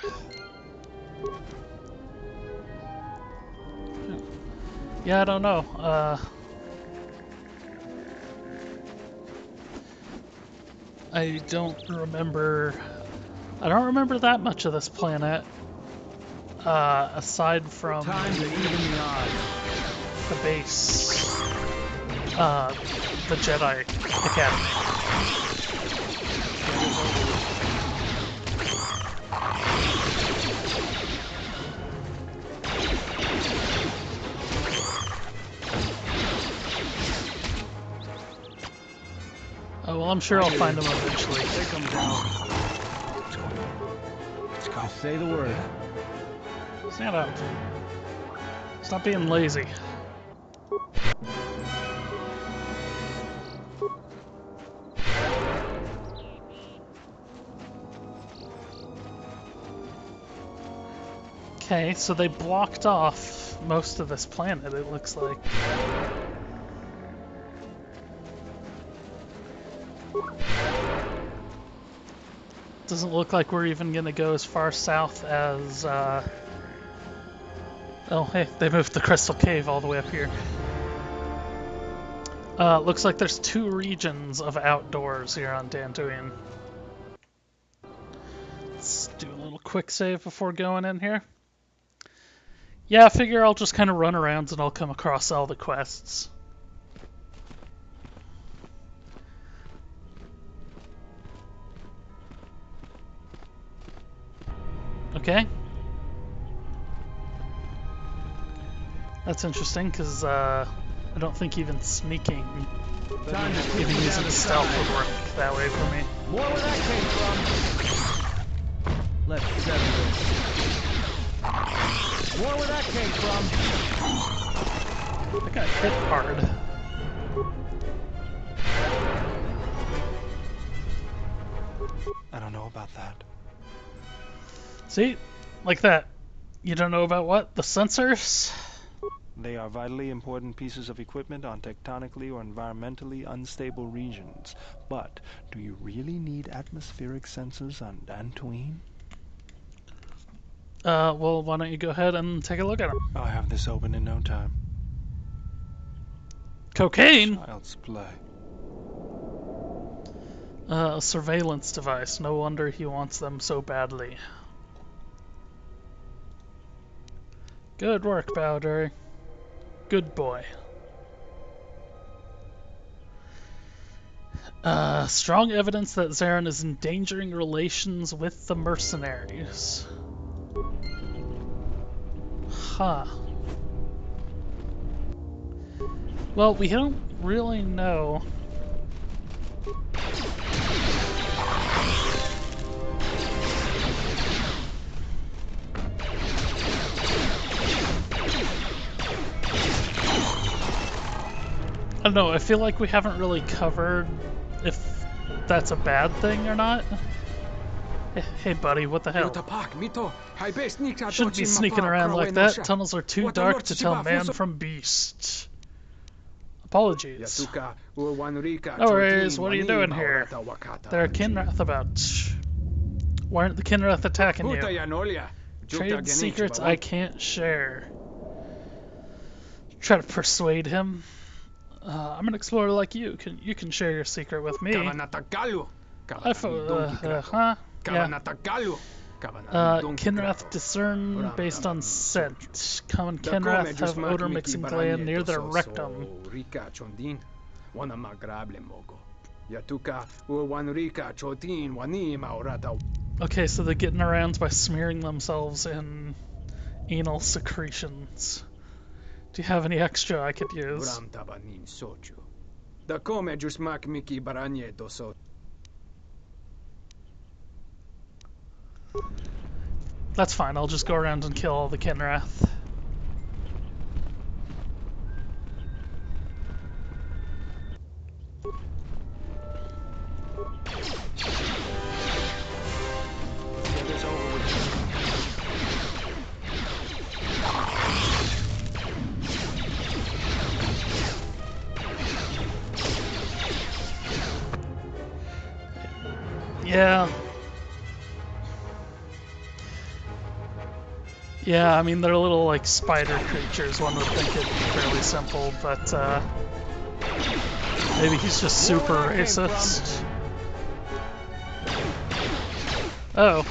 Yeah, I don't know. I don't remember that much of this planet. Aside from Time to even the odds. The base, the Jedi Academy. Oh, well, I'm sure I'll find them eventually. Take them down. Let's go. Say the word. Stand up. Stop being lazy. Okay, so they blocked off most of this planet, it looks like. Doesn't look like we're even gonna go as far south as, oh, hey, they moved the Crystal Cave all the way up here. Looks like there's 2 regions of outdoors here on Dantooine. Let's do a little quick save before going in here. Yeah, I figure I'll just kind of run around and I'll come across all the quests. Okay. That's interesting, because I don't think even sneaking, even using stealth would work that way for me. More where that came from. Let's settle this. More where that came from. I got hit hard. I don't know about that. See? Like that. You don't know about what? The sensors? They are vitally important pieces of equipment on tectonically or environmentally unstable regions. But do you really need atmospheric sensors on Dantooine? Well, why don't you go ahead and take a look at them? I'll have this open in no time. Cocaine? Child's play. A surveillance device. No wonder he wants them so badly. Good work, Bowdery. Good boy. Strong evidence that Zarin is endangering relations with the mercenaries. Huh. Well, we don't really know. I don't know, I feel like we haven't really covered if that's a bad thing or not. Hey buddy, what the hell? Shouldn't be sneaking around like that. Tunnels are too dark to tell man from beast. Apologies. No worries, what are you doing here? There are Kinrath about. Why aren't the Kinrath attacking you? Trade secrets I can't share. Try to persuade him. I'm an explorer like you. You can share your secret with me. Kinrath discern based on scent. Common Kinrath have odor mixing gland near their rectum. Okay, so they're getting around by smearing themselves in anal secretions. Do you have any extra I could use? That's fine, I'll just go around and kill all the Kinrath. Yeah, I mean, they're little, like, spider creatures. One would think it'd be fairly simple, but, maybe he's just super racist. Oh.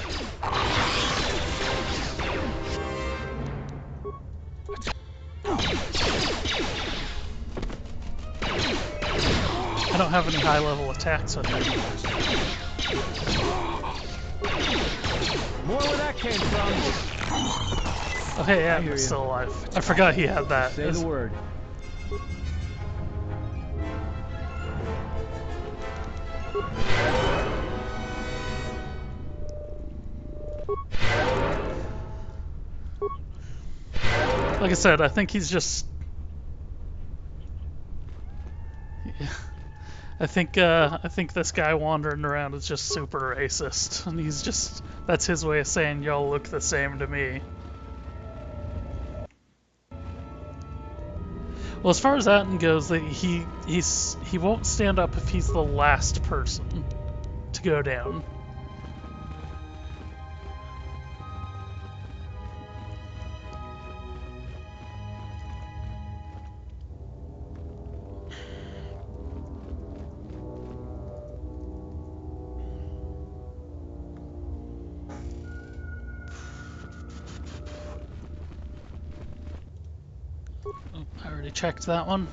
I don't have any high-level attacks with him. More where that came from. Oh hey, yeah, I'm still alive. I forgot he had that. Say the word. Like I said, I think he's just... Yeah. I think this guy wandering around is just super racist, and he's just... That's his way of saying y'all look the same to me. Well, as far as Atten goes, he won't stand up if he's the last person to go down. I already checked that one.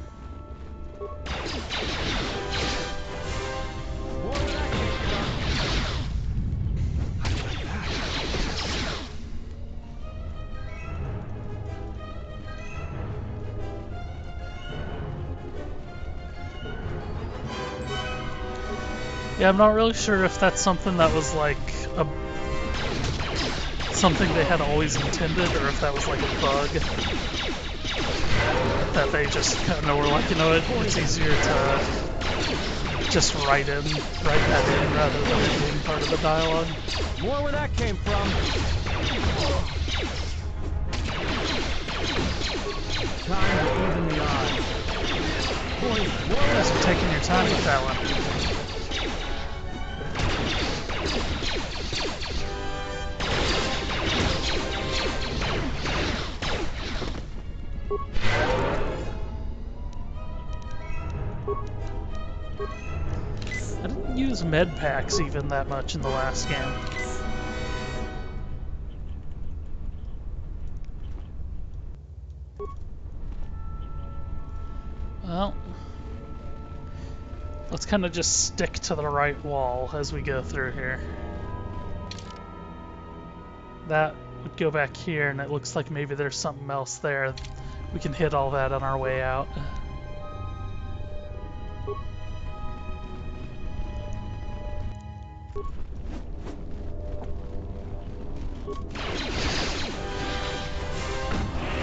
Yeah, I'm not really sure if that's something that was like something they had always intended, or if that was like a bug that they just kind of were like, you know what, it's easier to just write that in rather than it being part of the dialogue. More where that came from. time to even the odds. You guys are taking your time with that one. I didn't use med packs even that much in the last game. Well, let's kind of just stick to the right wall as we go through here. That would go back here, and it looks like maybe there's something else there. We can hit all that on our way out.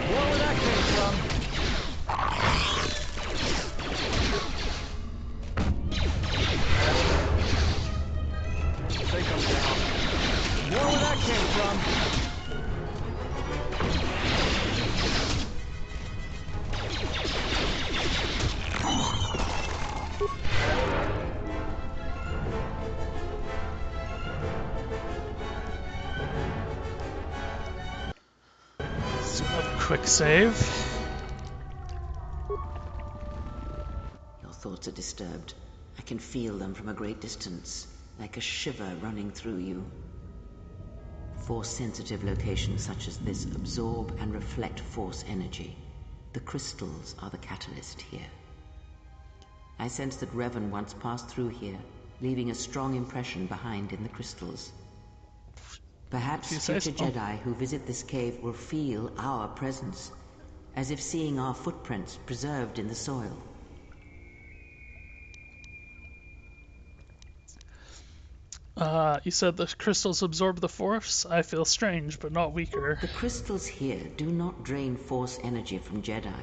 Where that came from? Take them down. Where that came from? Let's do another quick save. Your thoughts are disturbed. I can feel them from a great distance, like a shiver running through you. Force-sensitive locations such as this absorb and reflect force energy. The crystals are the catalyst here. I sense that Revan once passed through here, leaving a strong impression behind in the crystals. Perhaps future Jedi who visit this cave will feel our presence, as if seeing our footprints preserved in the soil. You said the crystals absorb the force? I feel strange, but not weaker. The crystals here do not drain force energy from Jedi.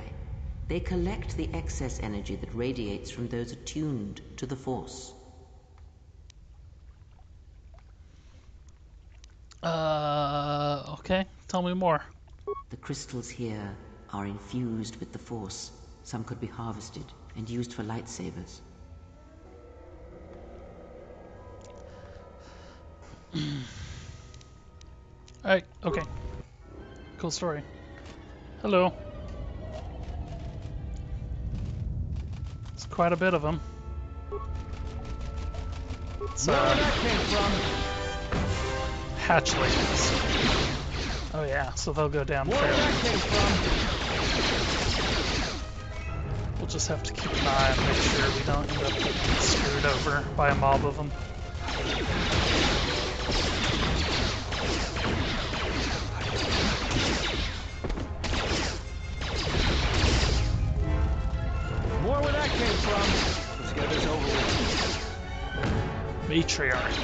They collect the excess energy that radiates from those attuned to the force. Okay. Tell me more. The crystals here are infused with the force. Some could be harvested and used for lightsabers. Alright, okay. Cool story. Hello. It's quite a bit of them. It's, Where that came from? hatchlings. Oh yeah, so they'll go down Where fairly. that came from? We'll just have to keep an eye and make sure we don't end up getting screwed over by a mob of them. More where that came from. Let's get this over with. Matriarch.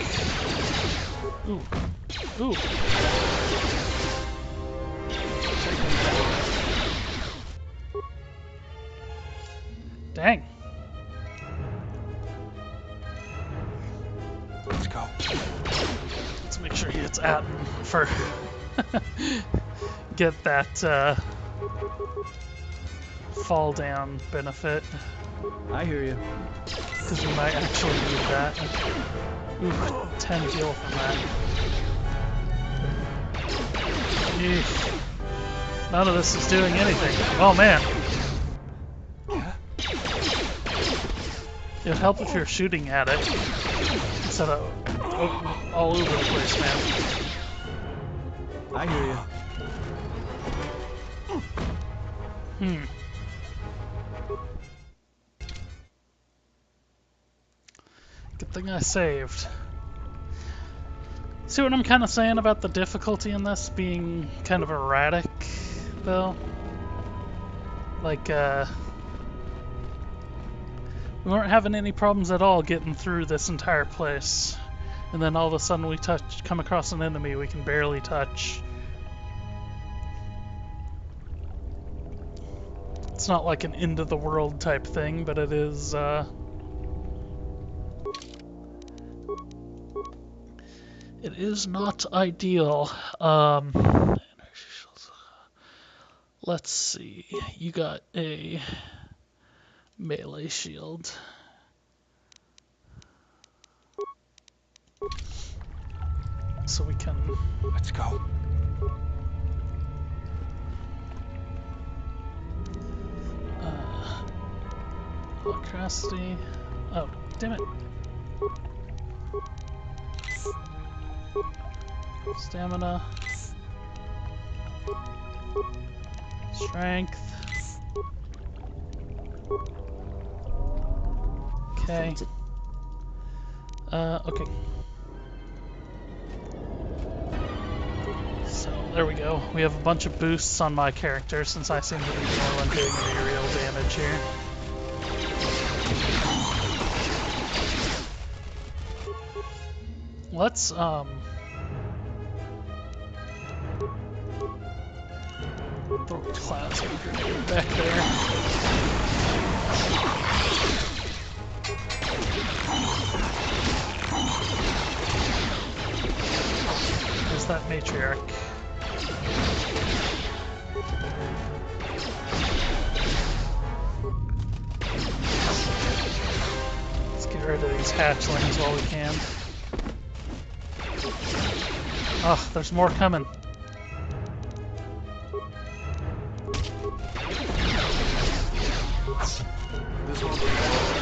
Ooh. Ooh. Take them down. Dang. Let's go. Let's make sure he hits Atten for get that fall down benefit. I hear you. Because we might actually need that. Ooh, 10 heal from that. Eesh. None of this is doing anything. Oh man. It would help if you're shooting at it instead of all over the place, man. I hear you. Good thing I saved. See what I'm kind of saying about the difficulty in this being kind of erratic, though? Like, we weren't having any problems at all getting through this entire place. And then all of a sudden we come across an enemy we can barely touch. It's not like an end of the world type thing, but it is, it is not ideal. Let's see. You got a melee shield. So we can... Let's go. Electricity. Oh, damn it. Stamina. Strength. Okay. Okay. So, there we go. We have a bunch of boosts on my character since I seem to be the only one doing any real damage here. Let's, throw a plasma grenade back there. There's that matriarch. Let's get rid of these hatchlings while we can. Oh, there's more coming.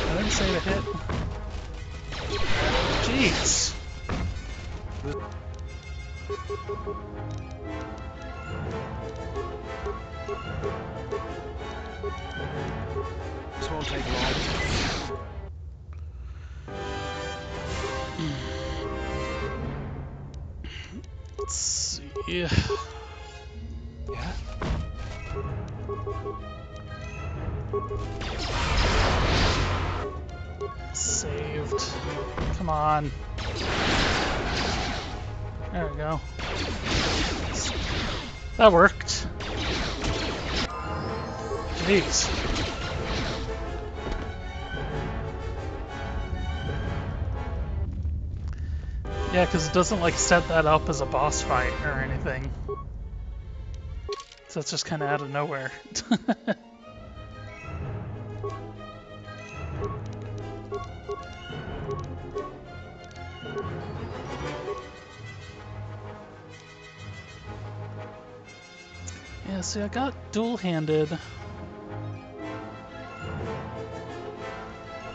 I didn't say to hit. Jeez. This won't take long. Let's see. Yeah. Saved. Come on. There we go. That worked. Jeez. Yeah, because it doesn't like set that up as a boss fight or anything. So it's just kind of out of nowhere. Yeah, see, I got dual-handed.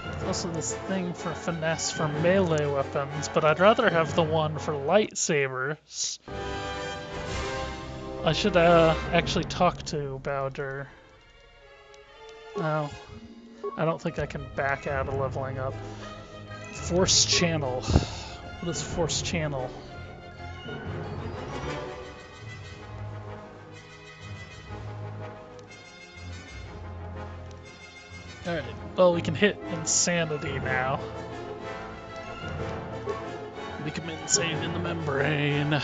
There's also this thing for finesse for melee weapons, but I'd rather have the one for lightsabers. I should actually talk to Bowder. No, I don't think I can back out of leveling up. Force channel. What is force channel? Alright, well, we can hit insanity now. Become insane in the membrane.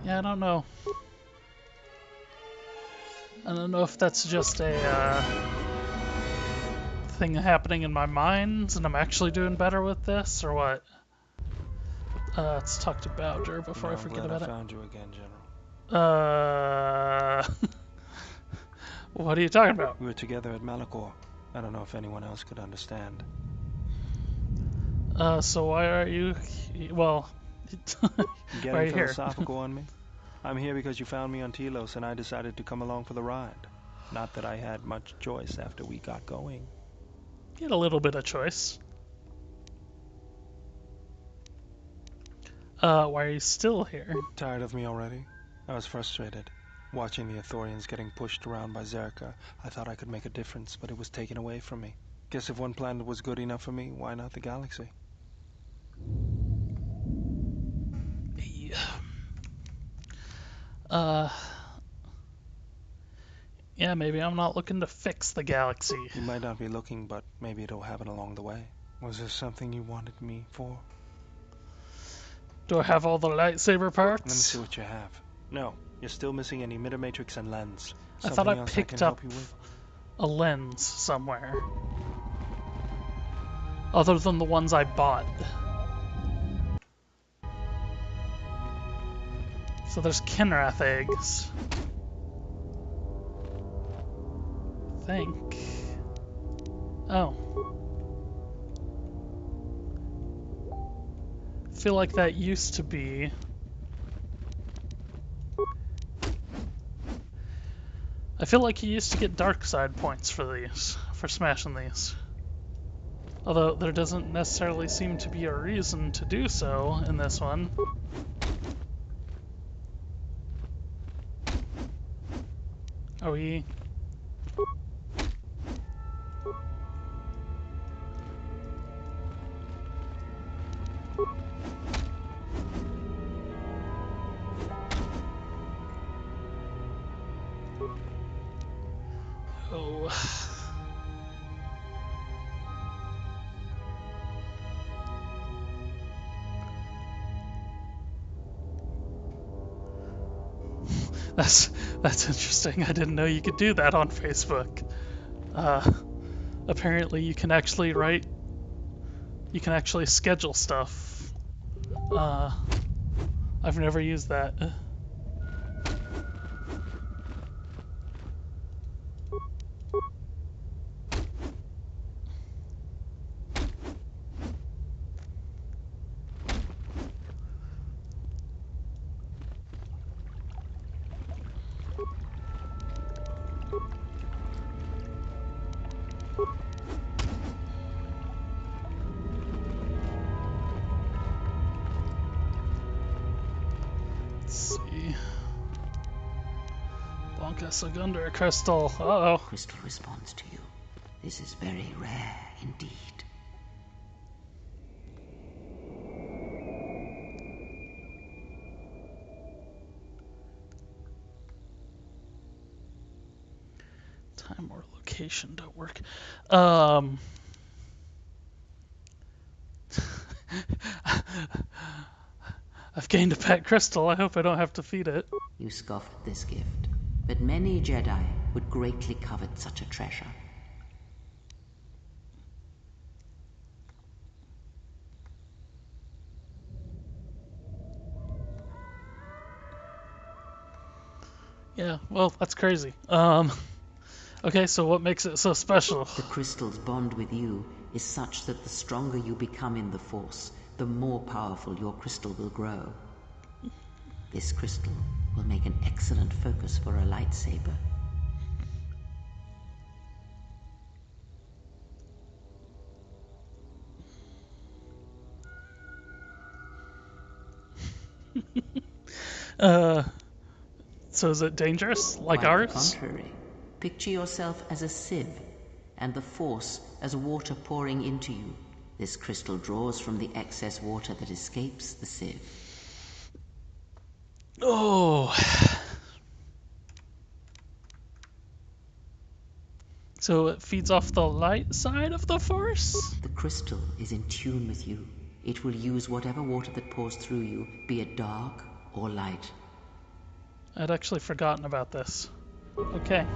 Yeah, I don't know. I don't know if that's just a thing happening in my mind and I'm actually doing better with this, or what? Let's talk to Bowder before I forget about it. I found you again, General. What are you talking about? We were together at Malachor. I don't know if anyone else could understand. So why are you... Well... Getting right philosophical on me? I'm here because you found me on Telos and I decided to come along for the ride. Not that I had much choice after we got going. You had a little bit of choice. Why are you still here? Tired of me already? I was frustrated. Watching the Ithorians getting pushed around by Zerka, I thought I could make a difference, but it was taken away from me. Guess if one planet was good enough for me, why not the galaxy? Yeah, maybe I'm not looking to fix the galaxy. You might not be looking, but maybe it'll happen along the way. Was there something you wanted me for? Do I have all the lightsaber parts? Let me see what you have. No, you're still missing any emitter matrix and lens. I thought I picked up a lens somewhere. Other than the ones I bought. So there's Kinrath eggs. I think. Oh. I feel like that used to be. I feel like you used to get dark side points for these, for smashing these. Although there doesn't necessarily seem to be a reason to do so in this one. Are we... Oh... That's interesting. I didn't know you could do that on Facebook. Apparently you can actually write... You can actually schedule stuff. I've never used that. Under a crystal. Uh-oh. Crystal responds to you. This is very rare indeed. Time or location don't work. I've gained a pet crystal. I hope I don't have to feed it. You scoffed at this gift, but many Jedi would greatly covet such a treasure. Yeah, well, that's crazy. Okay, so what makes it so special? The crystal's bond with you is such that the stronger you become in the Force, the more powerful your crystal will grow. This crystal will make an excellent focus for a lightsaber. So is it dangerous, like Quite ours? the contrary. Picture yourself as a sieve, and the Force as water pouring into you. This crystal draws from the excess water that escapes the sieve. Oh. So it feeds off the light side of the Force? The crystal is in tune with you. It will use whatever water that pours through you, be it dark or light. I'd actually forgotten about this. Okay.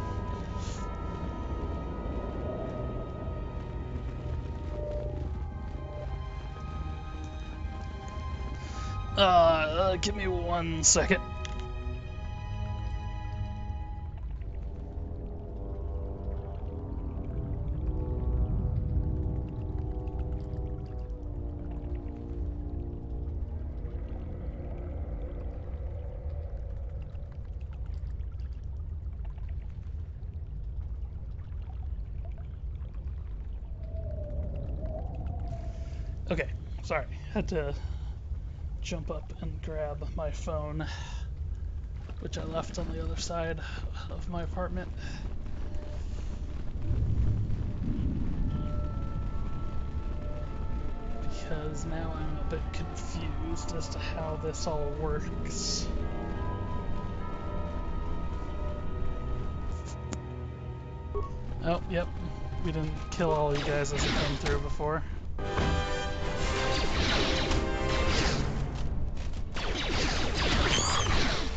Give me 1 second. Okay, sorry. Had to jump up and grab my phone, which I left on the other side of my apartment. Because now I'm a bit confused as to how this all works. Oh, yep. We didn't kill all you guys as you came through before.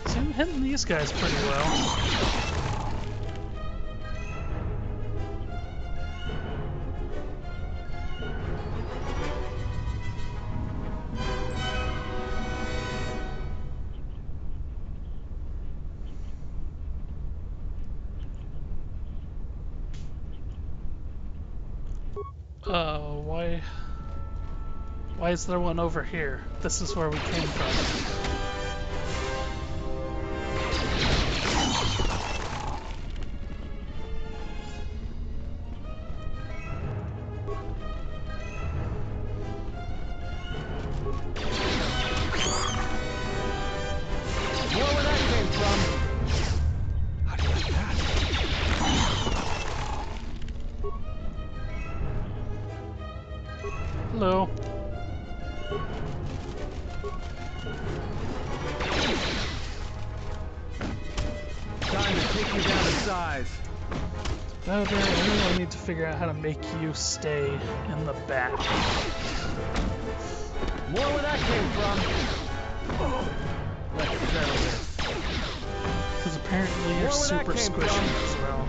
So I'm hitting these guys pretty well. Why is there one over here? This is where we came from. Hello. Time to take you down to size. I really need to figure out how to make you stay in the back. More where that came from. Let's settle this. Because apparently you're super squishy as well.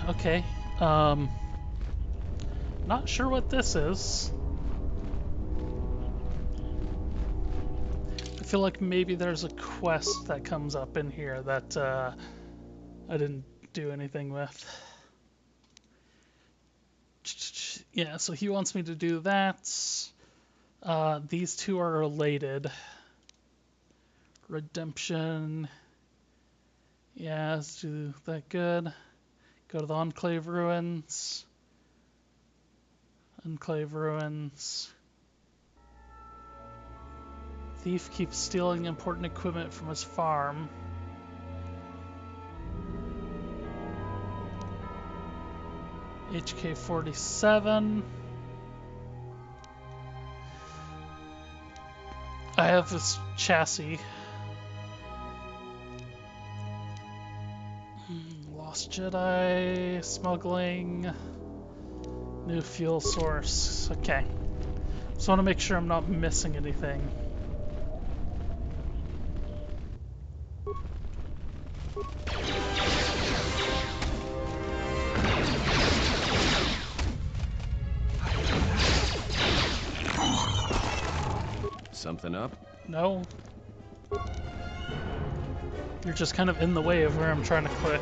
Okay. Not sure what this is. I feel like maybe there's a quest that comes up in here that I didn't do anything with. Yeah, so he wants me to do that. These two are related. Redemption. Yeah, let's do that. Good. Go to the Enclave Ruins. Enclave Ruins. Thief keeps stealing important equipment from his farm. HK-47. I have this chassis. Lost Jedi, smuggling, new fuel source. Okay. Just want to make sure I'm not missing anything. Something up? No. You're just kind of in the way of where I'm trying to click.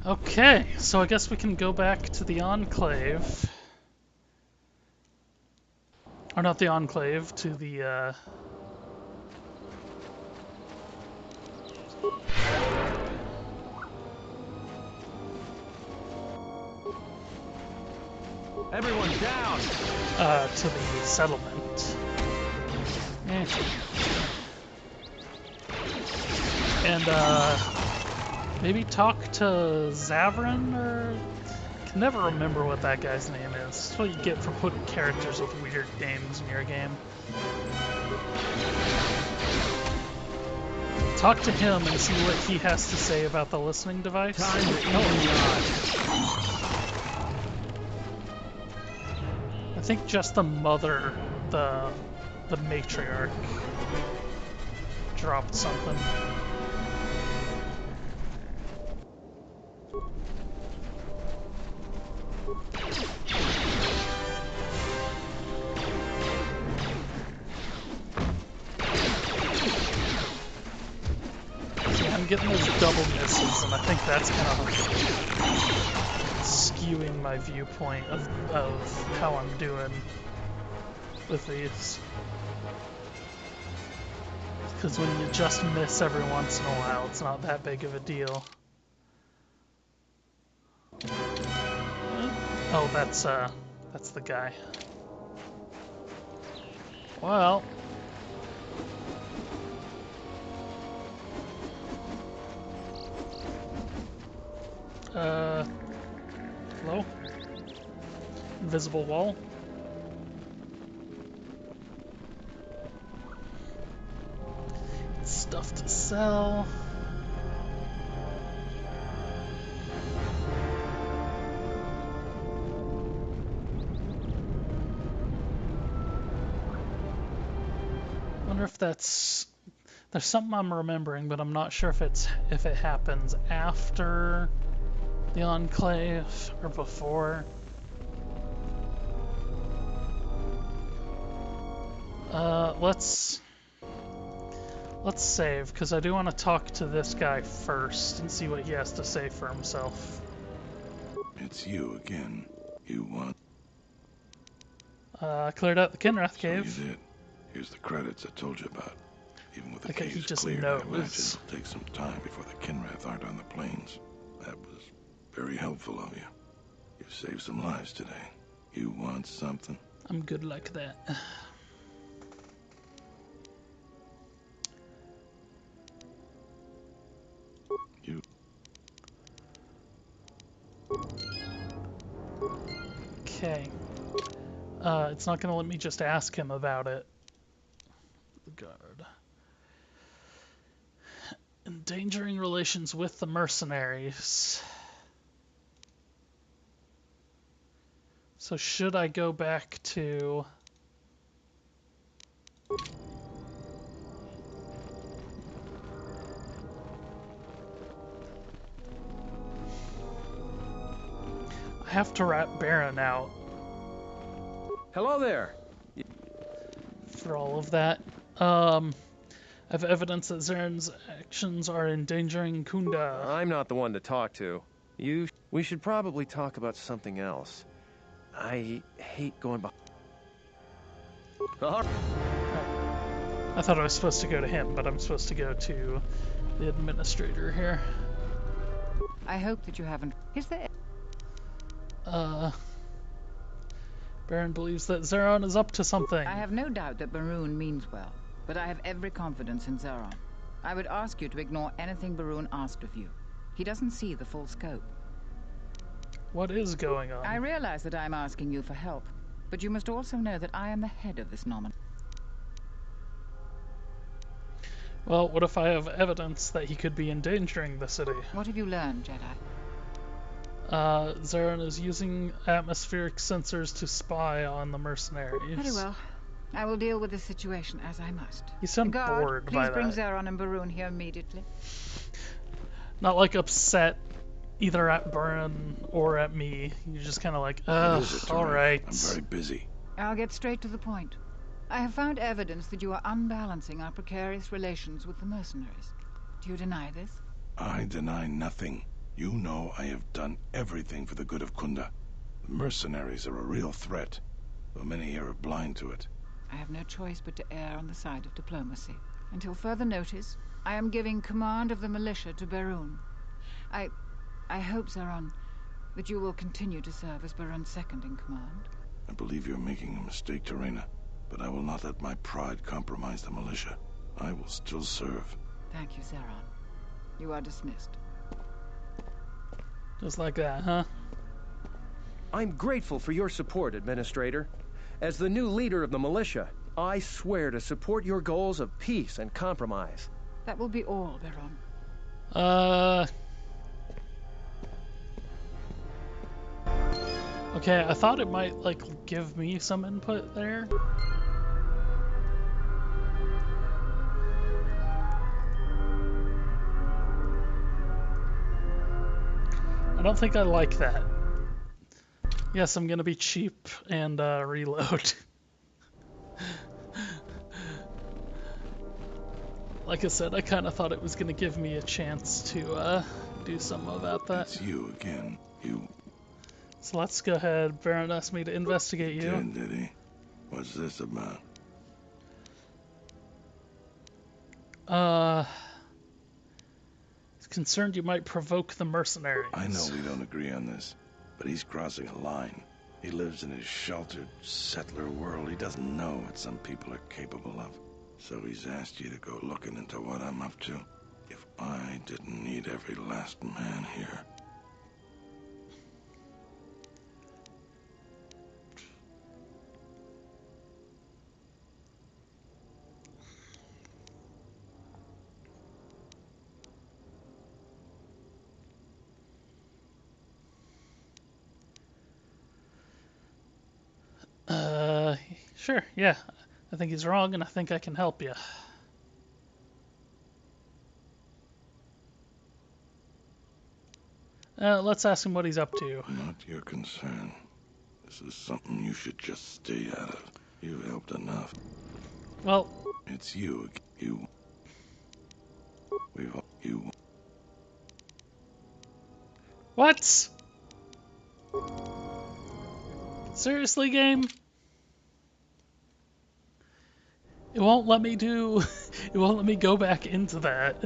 Okay, so I guess we can go back to the Enclave. Or not the Enclave, to the, Everyone down! To the settlement. And, maybe talk to Zavrin, or... I can never remember what that guy's name is. That's what you get for putting characters with weird names in your game. Talk to him and see what he has to say about the listening device. Time to I think just the mother, the matriarch, dropped something. See, I'm getting those double misses, and I think that's kind of skewing my viewpoint of how I'm doing with these. Because when you just miss every once in a while, it's not that big of a deal. Oh, that's the guy. Well, invisible wall. Stuff to sell. Wonder if that's... There's something I'm remembering, but I'm not sure if it happens after the Enclave or before. Let's save, because I do want to talk to this guy first and see what he has to say for himself. It's you again. You want... I cleared out the Kinrath cave. So you did. Here's the credits I told you about. Even with the Okay, caves cleared, I imagine it'll take some time before the Kinrath aren't on the plains. That was very helpful of you. You've saved some lives today. You want something? I'm good like that. You... Okay. It's not gonna let me just ask him about it. The guard. Endangering relations with the mercenaries. So should I go back to... I have to rat Baron out. Hello there. For all of that. I have evidence that Zaren's actions are endangering Kunda. I'm not the one to talk to. We should probably talk about something else. I hate going behind. I thought I was supposed to go to him, but I'm supposed to go to the administrator here. I hope that you haven't... Is there... Baron believes that Zeron is up to something. I have no doubt that Barun means well, but I have every confidence in Zeron. I would ask you to ignore anything Barun asked of you. He doesn't see the full scope. What is going on? I realize that I'm asking you for help, but you must also know that I am the head of this nomination. Well, what if I have evidence that he could be endangering the city? What have you learned, Jedi? Zeron is using atmospheric sensors to spy on the mercenaries. Very well. I will deal with the situation as I must. You sound bored by that. Please bring Zeron and Barun here immediately. Not like upset either at Baron or at me. You're just kind of like, ugh, alright. I'm very busy. I'll get straight to the point. I have found evidence that you are unbalancing our precarious relations with the mercenaries. Do you deny this? I deny nothing. You know I have done everything for the good of Kunda. The mercenaries are a real threat, though many here are blind to it. I have no choice but to err on the side of diplomacy. Until further notice, I am giving command of the militia to Barun. I hope, Zeron, that you will continue to serve as Barun's second in command. I believe you're making a mistake, Terena, but I will not let my pride compromise the militia. I will still serve. Thank you, Zeron. You are dismissed. Just like that, huh? I'm grateful for your support, Administrator. As the new leader of the militia, I swear to support your goals of peace and compromise. That will be all, Baron. Okay, I thought it might, like, give me some input there. I don't think I like that. Yes, I'm gonna be cheap and reload. Like I said, I kind of thought it was gonna give me a chance to do something about that. It's you again. You. So let's go ahead. Baron asked me to investigate you. Did he? What's this about? He's concerned you might provoke the mercenaries. I know we don't agree on this, but he's crossing a line. He lives in his sheltered, settler world. He doesn't know what some people are capable of. So he's asked you to go looking into what I'm up to. If I didn't need every last man here. Sure, yeah. I think he's wrong, and I think I can help you. Let's ask him what he's up to. Not your concern. This is something you should just stay out of. You've helped enough. Well... It's you. You. What? Seriously, game? It won't let me do... It won't let me go back into that.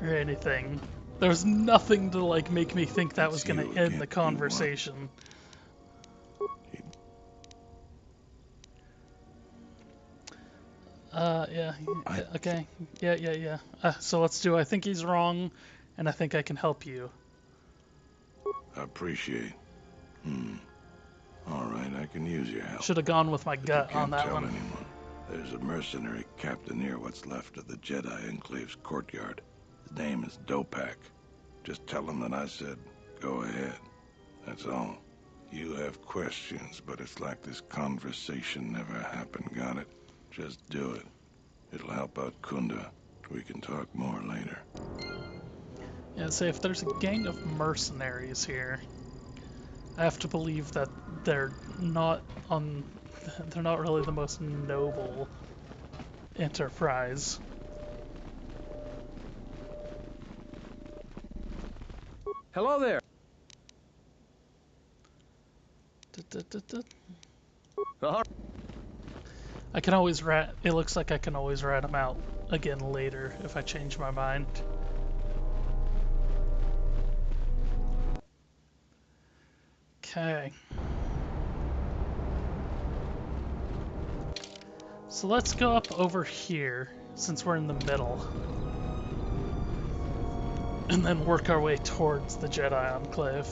Or anything. There's nothing to, like, make me think that was gonna end the conversation. Yeah, okay. Yeah. So let's do I think he's wrong, and I think I can help you. I appreciate. Alright, I can use your help. Should have gone with my gut on that one. Anyone. There's a mercenary captain near what's left of the Jedi Enclave's courtyard. His name is Dopak. Just tell him that I said, go ahead. That's all. You have questions, but it's like this conversation never happened, got it? Just do it. It'll help out Kunda. We can talk more later. Yeah, say if there's a gang of mercenaries here, I have to believe that they're not really the most noble enterprise. Hello there. I can always rat. It looks like I can always rat them out again later if I change my mind. Okay. So let's go up over here since we're in the middle. And then work our way towards the Jedi Enclave.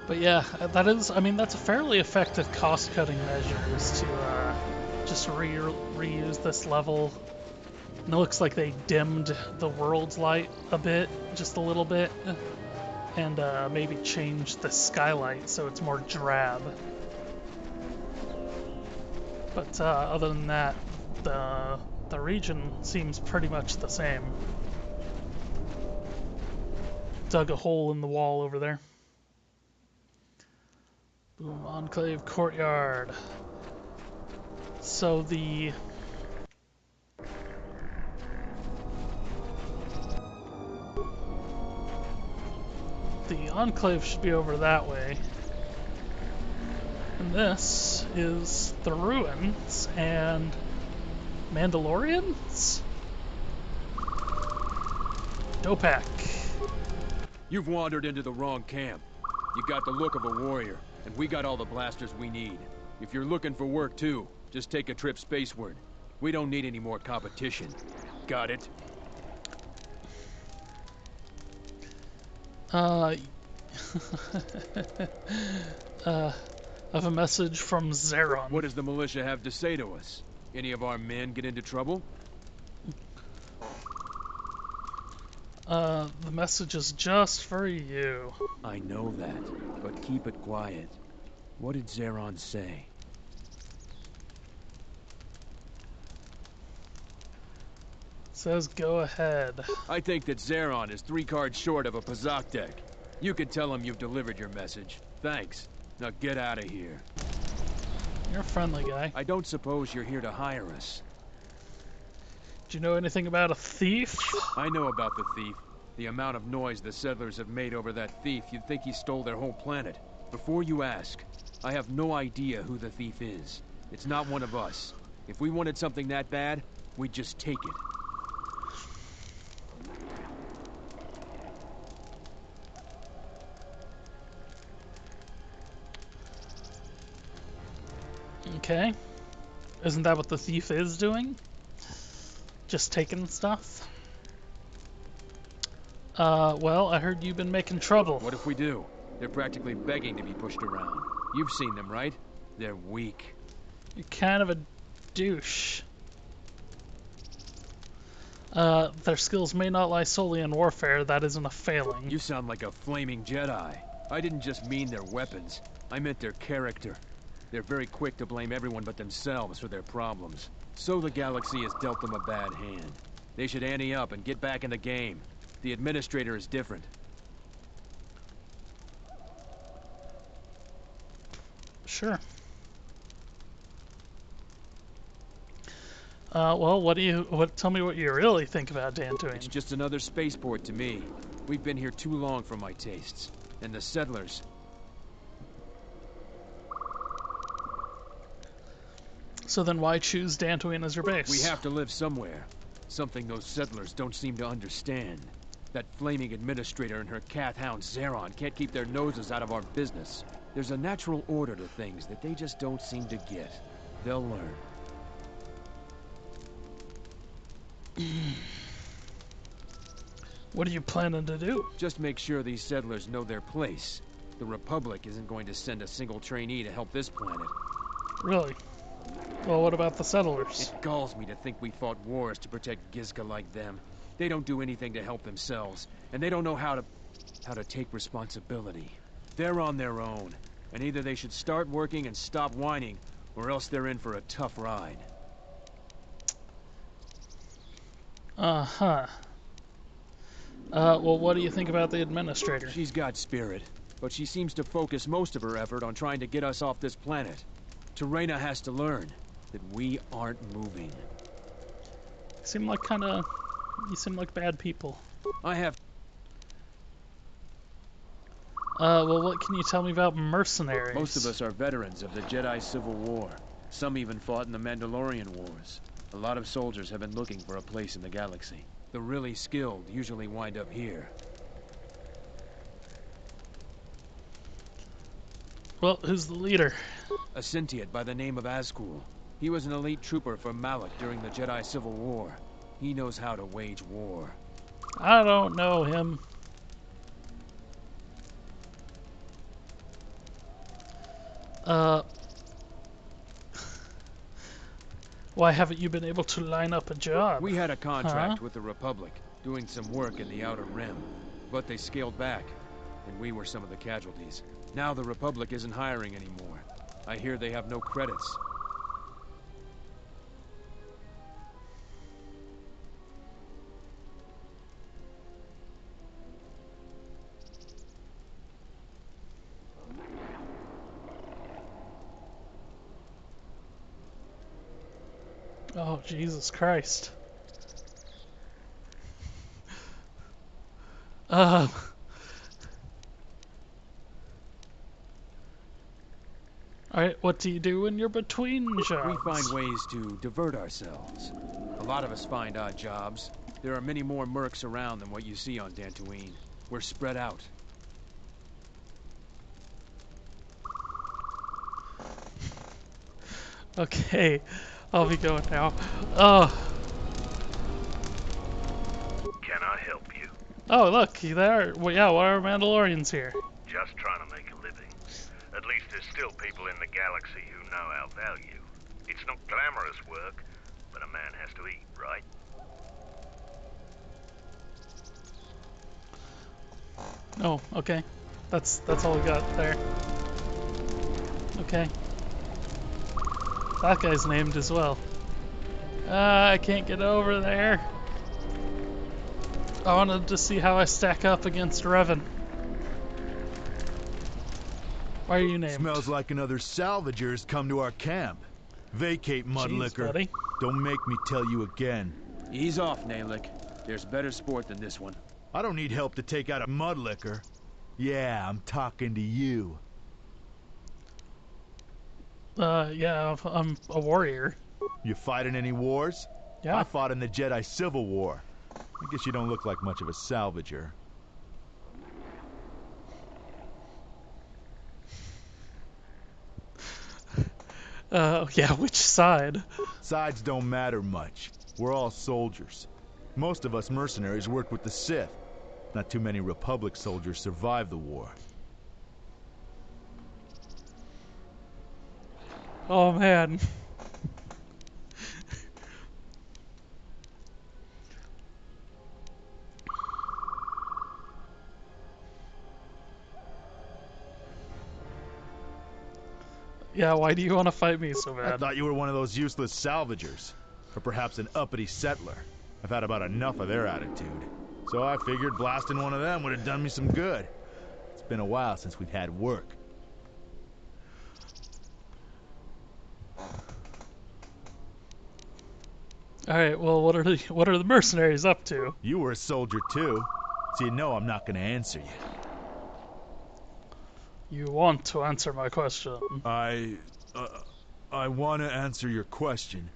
But yeah, that is, I mean, that's a fairly effective cost-cutting measure, is to just reuse this level. And it looks like they dimmed the world's light a bit, just a little bit, and maybe changed the skylight so it's more drab. But other than that, the region seems pretty much the same. Dug a hole in the wall over there. Boom, Enclave Courtyard. So the Enclave should be over that way. And this is the ruins and Mandalorians? Dopak. You've wandered into the wrong camp. You got the look of a warrior, and we got all the blasters we need. If you're looking for work too, just take a trip spaceward. We don't need any more competition. Got it? I have a message from Zeron. What does the militia have to say to us? Any of our men get into trouble? The message is just for you. I know that, but keep it quiet. What did Zeron say? Says go ahead. I think that Zeron is 3 cards short of a Pazaktek. You can tell him you've delivered your message. Thanks. Now get out of here. You're a friendly guy. I don't suppose you're here to hire us. Do you know anything about a thief? I know about the thief. The amount of noise the settlers have made over that thief, you'd think he stole their whole planet. Before you ask, I have no idea who the thief is. It's not one of us. If we wanted something that bad, we'd just take it. Okay. Isn't that what the thief is doing? Just taking stuff? Well, I heard you've been making trouble. What if we do? They're practically begging to be pushed around. You've seen them, right? They're weak. You're kind of a douche. Their skills may not lie solely in warfare. That isn't a failing. You sound like a flaming Jedi. I didn't just mean their weapons. I meant their character. They're very quick to blame everyone but themselves for their problems. So the galaxy has dealt them a bad hand. They should ante up and get back in the game. The administrator is different. Sure. Well, tell me what you really think about Dantooine. It's just another spaceport to me. We've been here too long for my tastes. And the settlers. So then why choose Dantooine as your base? We have to live somewhere. Something those settlers don't seem to understand. That flaming administrator and her cat hound Zeron can't keep their noses out of our business. There's a natural order to things that they just don't seem to get. They'll learn. What are you planning to do? Just make sure these settlers know their place. The Republic isn't going to send a single trainee to help this planet. Really? Well, what about the settlers? It galls me to think we fought wars to protect Gizka like them. They don't do anything to help themselves, and they don't know how to take responsibility. They're on their own, and either they should start working and stop whining, or else they're in for a tough ride. Uh-huh. Well, what do you think about the administrator? She's got spirit, but she seems to focus most of her effort on trying to get us off this planet. Terena has to learn that we aren't moving. You seem like bad people. I have... well, what can you tell me about mercenaries? Most of us are veterans of the Jedi Civil War. Some even fought in the Mandalorian Wars. A lot of soldiers have been looking for a place in the galaxy. The really skilled usually wind up here. Well, who's the leader? A sentient by the name of Azkul. He was an elite trooper for Malak during the Jedi Civil War. He knows how to wage war. I don't know him. Why haven't you been able to line up a job? We had a contract with the Republic, doing some work in the Outer Rim. But they scaled back, and we were some of the casualties. Now the Republic isn't hiring anymore. I hear they have no credits. Oh, Jesus Christ. Alright, what do you do when you're between jobs? We find ways to divert ourselves. A lot of us find odd jobs. There are many more mercs around than what you see on Dantooine. We're spread out. Okay, I'll be going now. Can I help you? Oh, look, there. Well, yeah, why are Mandalorians here? Just trying to make a living. At least there's still people in the galaxy who know our value. It's not glamorous work, but a man has to eat, right? Oh, okay. That's all we got there. Okay. That guy's named as well. I can't get over there. I wanted to see how I stack up against Revan. Why are you named? Smells like another salvager's come to our camp. Vacate, mudlicker. Buddy. Don't make me tell you again. Ease off, Nalik. There's better sport than this one. I don't need help to take out a mudlicker. Yeah, I'm talking to you. Yeah, I'm a warrior. You fighting any wars? Yeah. I fought in the Jedi Civil War. I guess you don't look like much of a salvager. Yeah, which side? Sides don't matter much. We're all soldiers. Most of us mercenaries worked with the Sith. Not too many Republic soldiers survived the war. Oh, man. Yeah, why do you want to fight me so I bad? thought you were one of those useless salvagers. Or perhaps an uppity settler. I've had about enough of their attitude. So I figured blasting one of them would have done me some good. It's been a while since we've had work. Alright, well, what are the mercenaries up to? You were a soldier too, so you know I'm not gonna answer you. You want to answer my question. I want to answer your question.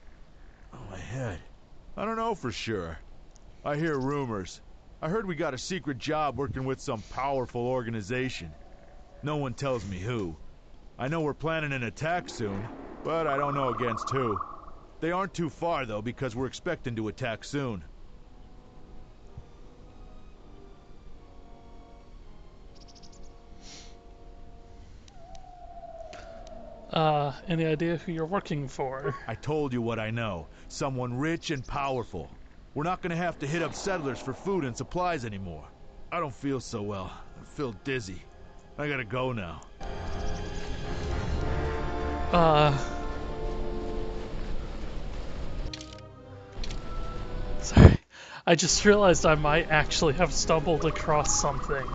Oh, my head. I don't know for sure. I hear rumors. I heard we got a secret job working with some powerful organization. No one tells me who. I know we're planning an attack soon, but I don't know against who. They aren't too far, though, because we're expecting to attack soon. Any idea who you're working for? I told you what I know. Someone rich and powerful. We're not gonna have to hit up settlers for food and supplies anymore. I don't feel so well. I feel dizzy. I gotta go now. Sorry. I just realized I might actually have stumbled across something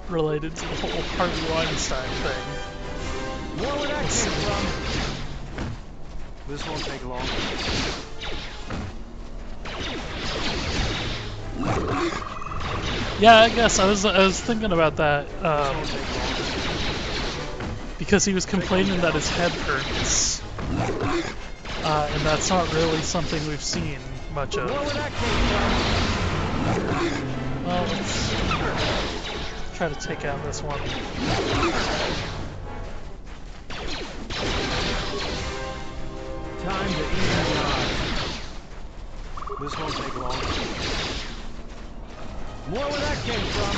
related to the whole Harvey Weinstein thing. More where that came from. This won't take long. Yeah, I guess I was thinking about that because he was complaining that his head hurts, and that's not really something we've seen much of. Well, let's try to take out this one. Time to even the odds. This won't take long. More where that came from.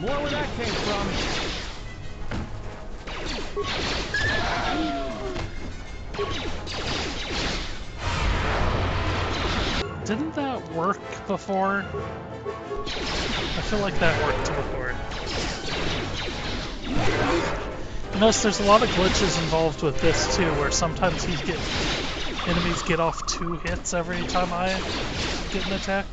More where that came from. Didn't that work before? I feel like that worked before. You notice there's a lot of glitches involved with this too, where sometimes enemies get off 2 hits every time I get an attack.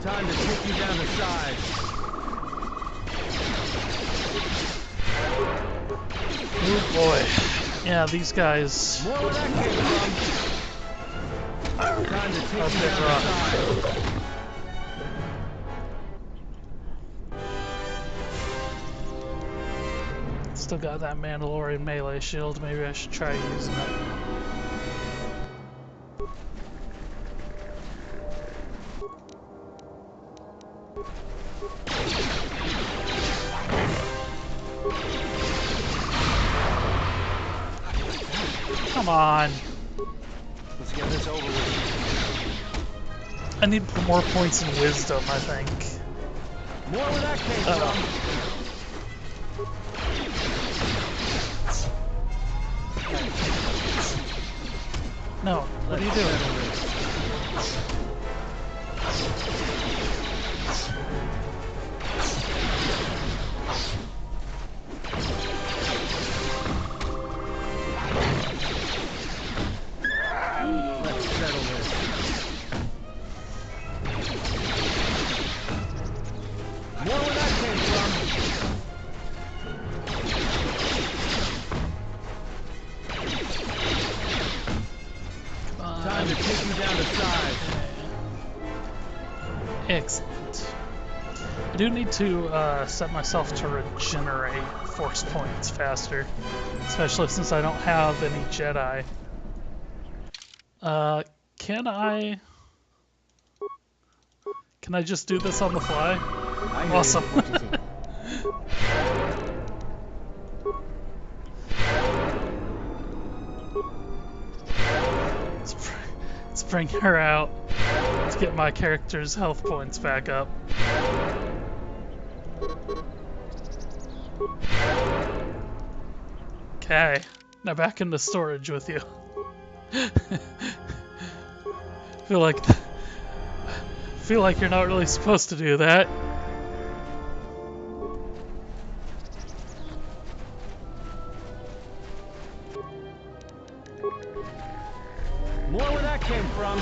Time to take you down the side. Oh boy. Yeah, these guys. More where that came from. Time to take you down the side. Still got that Mandalorian melee shield. Maybe I should try using it. Come on. Let's get this over with. I need more points in wisdom, I think. More where that came from. No, what are you doing? Let's settle this. More where that came from. Time to take you down the side. Excellent. I do need to set myself to regenerate force points faster, especially since I don't have any Jedi. Can I just do this on the fly? Awesome. Let's bring her out to get my character's health points back up. Okay, now back into storage with you. feel like you're not really supposed to do that. More where that came from.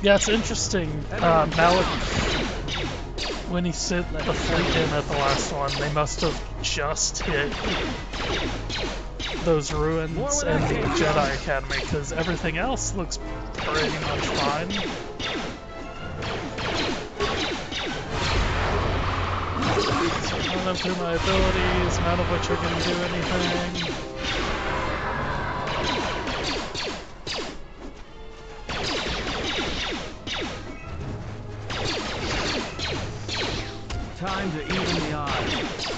Yeah, it's interesting. Malik, when he sent the fleet in at the last one, they must have just hit those ruins and the Jedi Academy, because everything else looks pretty much fine. So none of through my abilities, none of which are going to do anything. Time to even the odds.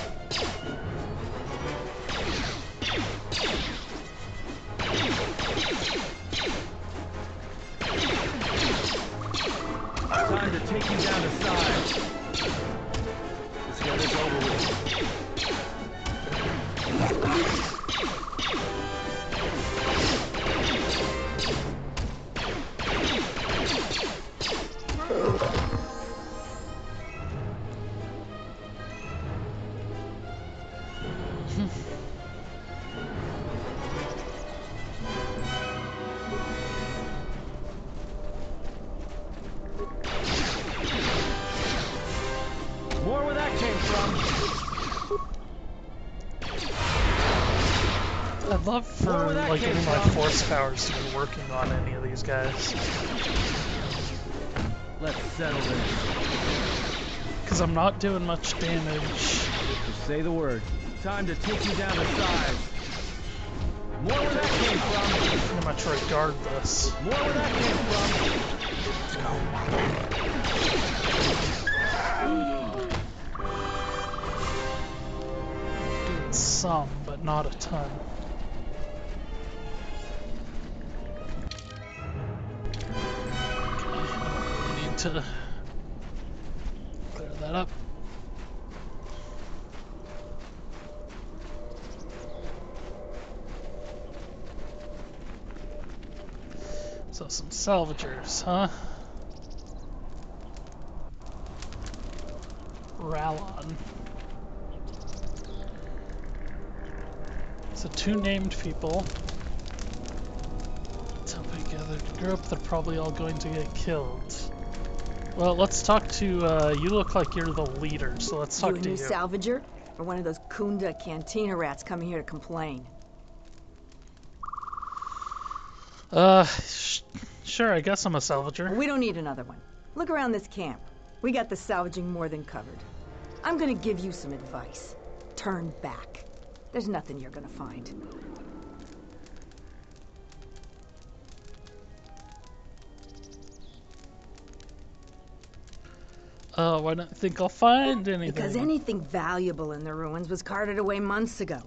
Time to take you down to size. Let's get this over with. More where that came from. I'd love for like any of my force powers to be working on any of these guys. Let's settle this. Because I'm not doing much damage. Just say the word. Time to take you down to size. More where that came from. Pretty much regardless. More where that came from. Doing some, but not a ton. Okay, need to clear that up. So some salvagers, huh? Rallon. So 2 named people. Let's hope I gathered a group. They're probably all going to get killed. Well, let's talk to, you look like you're the leader, so let's talk to you. You a new salvager? Or one of those Kunda cantina rats coming here to complain? Sure, I guess I'm a salvager. We don't need another one. Look around this camp. We got the salvaging more than covered. I'm gonna give you some advice. Turn back. There's nothing you're gonna find. I don't think I'll find anything. Because anything valuable in the ruins was carted away months ago.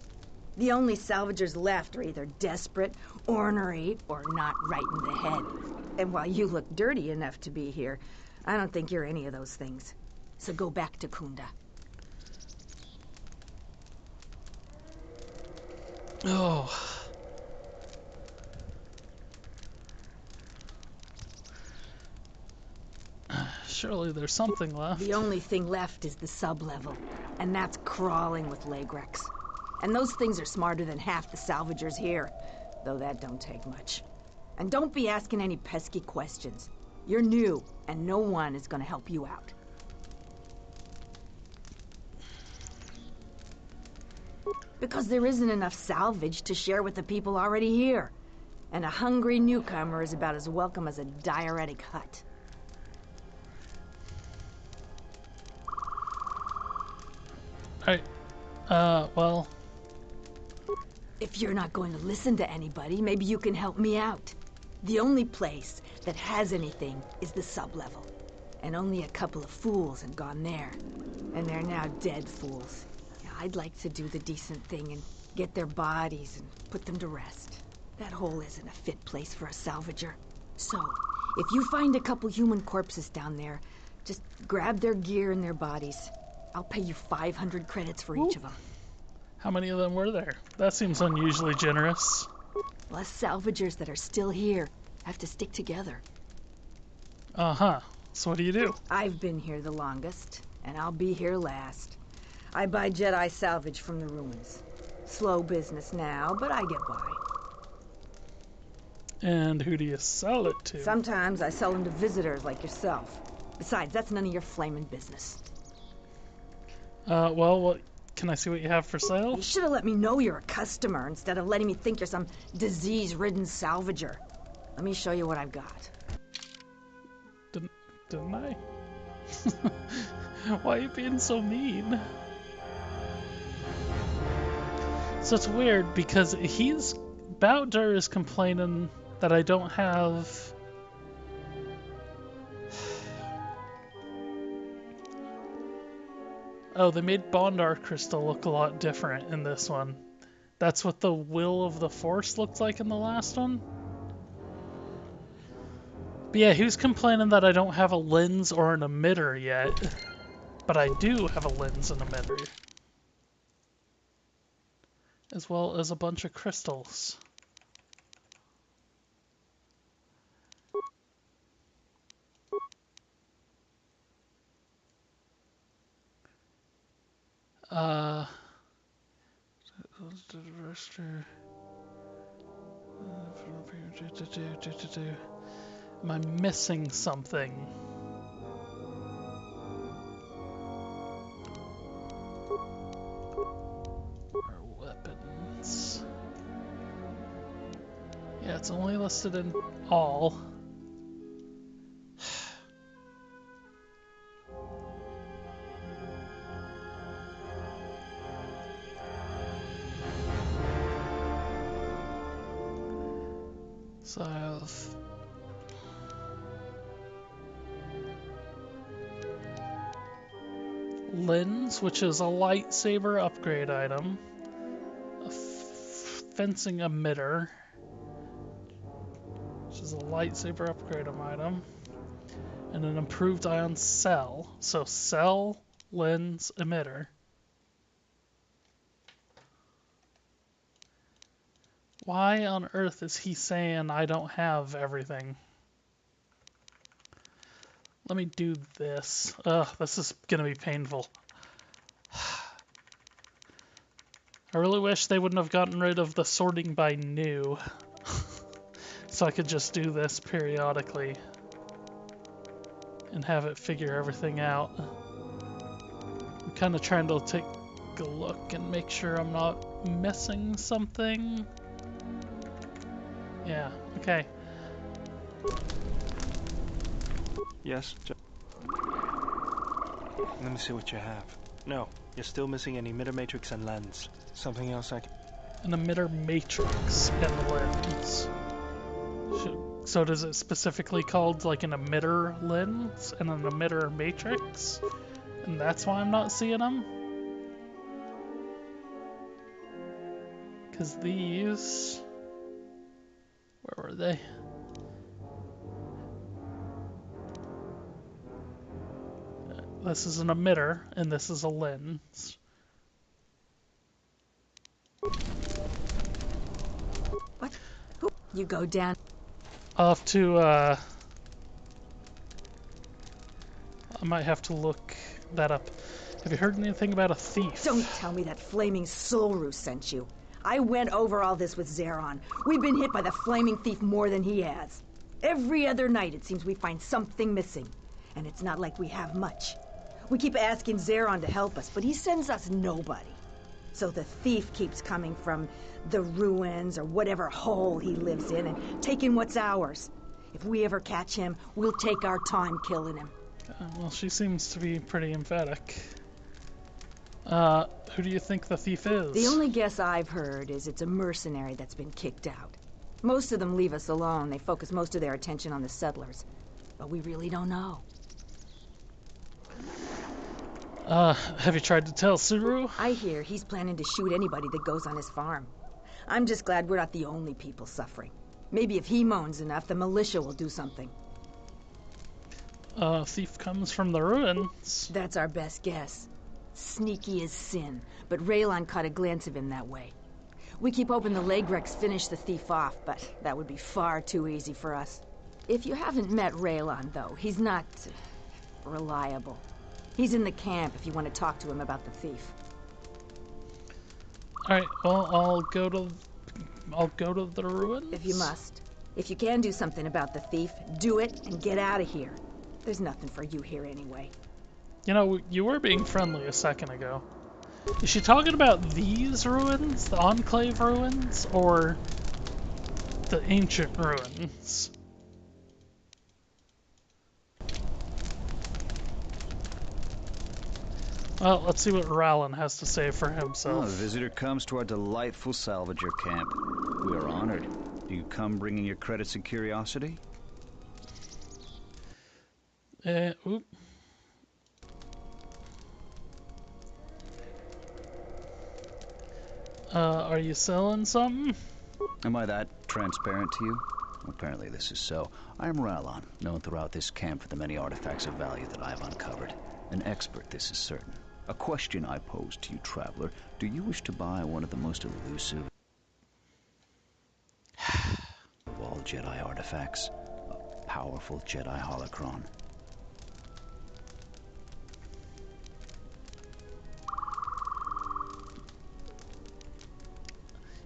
The only salvagers left are either desperate, ornery, or not right in the head. And while you look dirty enough to be here, I don't think you're any of those things. So go back to Kunda. Oh. Surely there's something left. The only thing left is the sub-level, and that's crawling with Legrex. And those things are smarter than half the salvagers here, though that don't take much. And don't be asking any pesky questions. You're new, and no one is gonna help you out. Because there isn't enough salvage to share with the people already here. And a hungry newcomer is about as welcome as a diuretic hut. Alright. Well... If you're not going to listen to anybody, maybe you can help me out. The only place that has anything is the sub-level. And only a couple of fools have gone there. And they're now dead fools. I'd like to do the decent thing and get their bodies and put them to rest. That hole isn't a fit place for a salvager. So, if you find a couple human corpses down there, just grab their gear and their bodies. I'll pay you 500 credits for each of them. How many of them were there? That seems unusually generous. Us salvagers that are still here have to stick together. Uh-huh. So what do you do? I've been here the longest, and I'll be here last. I buy Jedi salvage from the ruins. Slow business now, but I get by. And who do you sell it to? Sometimes I sell them to visitors like yourself. Besides, that's none of your flaming business. Well, what can I see what you have for sale? You should have let me know you're a customer instead of letting me think you're some disease-ridden salvager. Let me show you what I've got. Didn't I? Why are you being so mean? So it's weird because Bowder is complaining that I don't have Oh, they made Bondar Crystal look a lot different in this one. That's what the Will of the Force looked like in the last one. But yeah, he was complaining that I don't have a lens or an emitter yet. But I do have a lens and emitter. As well as a bunch of crystals. Am I missing something? Our weapons. Yeah, it's only listed in all. So I have lens, which is a lightsaber upgrade item, a fencing emitter, which is a lightsaber upgrade item, and an improved ion cell. So cell, lens, emitter. Why on earth is he saying I don't have everything? Let me do this. Ugh, this is gonna be painful. I really wish they wouldn't have gotten rid of the sorting by new. So I could just do this periodically. And have it figure everything out. I'm kind of trying to take a look and make sure I'm not missing something. Yeah, okay. Yes, let me see what you have. No, you're still missing an emitter matrix and lens. Something else I can... An emitter matrix and lens. So does it specifically called like an emitter lens and an emitter matrix? And that's why I'm not seeing them? Because these... Where were they? This is an emitter, and this is a lens. What? You go down. I'll have to, I might have to look that up. Have you heard anything about a thief? Don't tell me that flaming Solru sent you. I went over all this with Zeron. We've been hit by the flaming thief more than he has. Every other night it seems we find something missing. And it's not like we have much. We keep asking Zeron to help us, but he sends us nobody. So the thief keeps coming from the ruins or whatever hole he lives in and taking what's ours. If we ever catch him, we'll take our time killing him. Well, she seems to be pretty emphatic. Who do you think the thief is? The only guess I've heard is it's a mercenary that's been kicked out. Most of them leave us alone. They focus most of their attention on the settlers. But we really don't know. Have you tried to tell Suru? I hear he's planning to shoot anybody that goes on his farm. I'm just glad we're not the only people suffering. Maybe if he moans enough, the militia will do something. Thief comes from the ruins. That's our best guess. Sneaky as sin, but Raylon caught a glance of him that way. We keep hoping the Legrex finish the thief off, but that would be far too easy for us. If you haven't met Raylon, though, he's not reliable. He's in the camp if you want to talk to him about the thief. Alright, well, I'll go to the ruins? If you must. If you can do something about the thief, do it and get out of here. There's nothing for you here anyway. You know, you were being friendly a second ago. Is she talking about these ruins? The Enclave ruins? Or the ancient ruins? Well, let's see what Rowland has to say for himself. Oh, a visitor comes to our delightful salvager camp. We are honored. Do you come bringing your credits and curiosity? Oop. Are you selling something? Am I that transparent to you? Apparently this is so. I am Rowland, known throughout this camp for the many artifacts of value that I have uncovered. An expert, this is certain. A question I pose to you, traveler. Do you wish to buy one of the most elusive of all Jedi artifacts? A powerful Jedi holocron.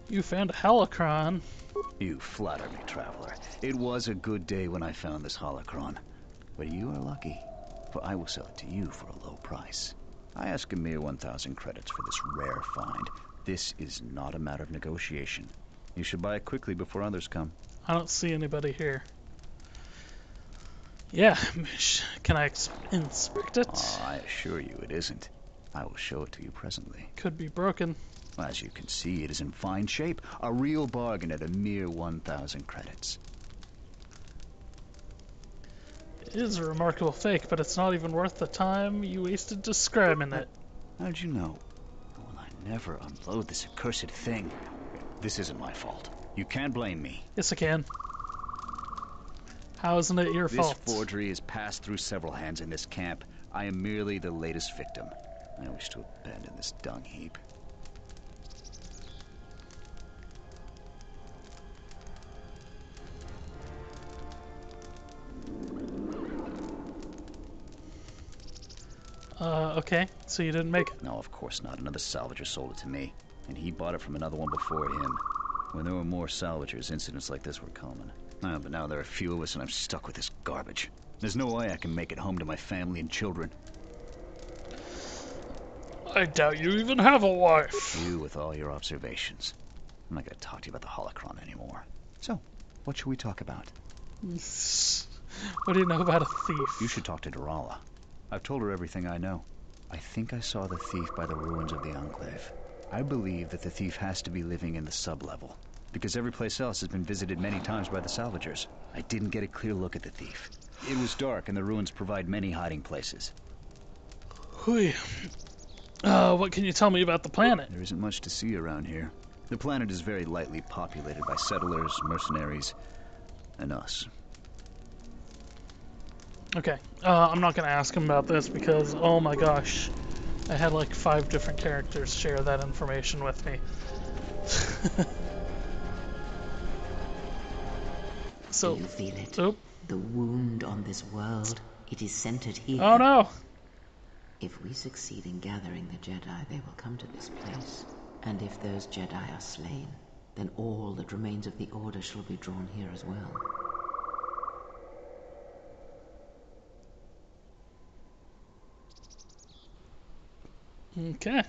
You found a holocron. You flatter me, traveler. It was a good day when I found this holocron. But you are lucky, for I will sell it to you for a low price. I ask a mere 1,000 credits for this rare find. This is not a matter of negotiation. You should buy it quickly before others come. I don't see anybody here. Yeah, can I inspect it? Oh, I assure you it isn't. I will show it to you presently. Could be broken. As you can see, it is in fine shape. A real bargain at a mere 1,000 credits. It is a remarkable fake, but it's not even worth the time you wasted describing it. How'd you know? Will I never unload this accursed thing? This isn't my fault. You can't blame me. Yes, I can. How isn't it your fault? This forgery has passed through several hands in this camp. I am merely the latest victim. I wish to abandon this dung heap. Okay, so you didn't make it? No, of course not. Another salvager sold it to me, and he bought it from another one before him. When there were more salvagers, incidents like this were common. But now there are few of us, and I'm stuck with this garbage. There's no way I can make it home to my family and children. I doubt you even have a wife. You with all your observations. I'm not going to talk to you about the holocron anymore. So, what should we talk about? What do you know about a thief? You should talk to Durala. I've told her everything I know. I think I saw the thief by the ruins of the Enclave. I believe that the thief has to be living in the sub-level, because every place else has been visited many times by the salvagers. I didn't get a clear look at the thief. It was dark, and the ruins provide many hiding places. Hui. What can you tell me about the planet? There isn't much to see around here. The planet is very lightly populated by settlers, mercenaries, and us. Okay, I'm not going to ask him about this because, oh my gosh, I had like 5 different characters share that information with me. So, do you feel it? Oop. The wound on this world, it is centered here. Oh no! If we succeed in gathering the Jedi, they will come to this place. And if those Jedi are slain, then all that remains of the Order shall be drawn here as well. Okay.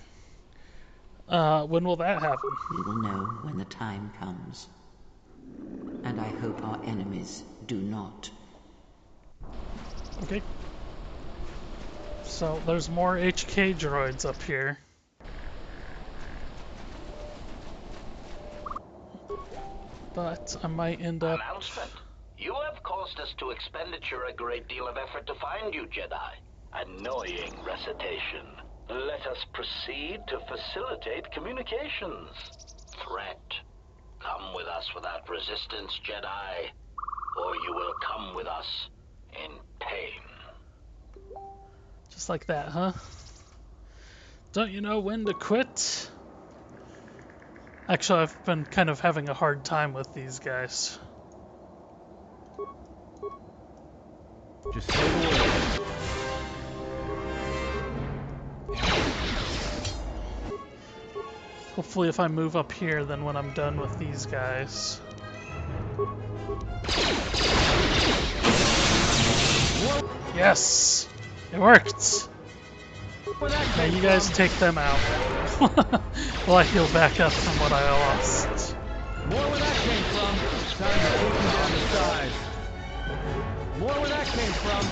When will that happen? We will know when the time comes. And I hope our enemies do not. Okay. So, there's more HK droids up here. But I might end up... Announcement. You have caused us to expenditure a great deal of effort to find you, Jedi. Annoying recitation. Let us proceed to facilitate communications. Threat. Come with us without resistance, Jedi, or you will come with us in pain. Just like that, huh? Don't you know when to quit? Actually, I've been kind of having a hard time with these guys. Just say the word. Hopefully if I move up here, then when I'm done with these guys. Yes! It worked! Now you guys take them out. While I heal back up from what I lost. More where that came from. Time to take him on the side. More where that came from.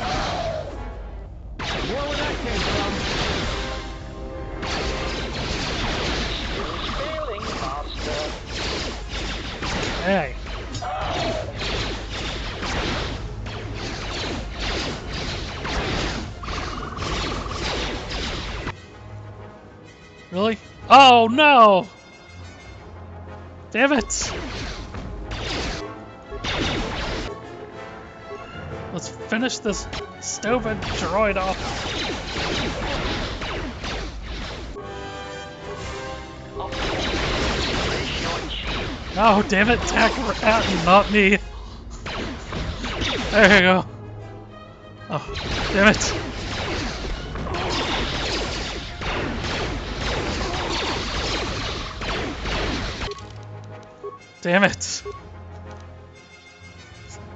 More where that came from. Failing, Master. Hey. Really? Oh no! Damn it! Let's finish this stupid droid off. No, damn it, attack Rat and not me. There you go. Oh, damn it. Damn it.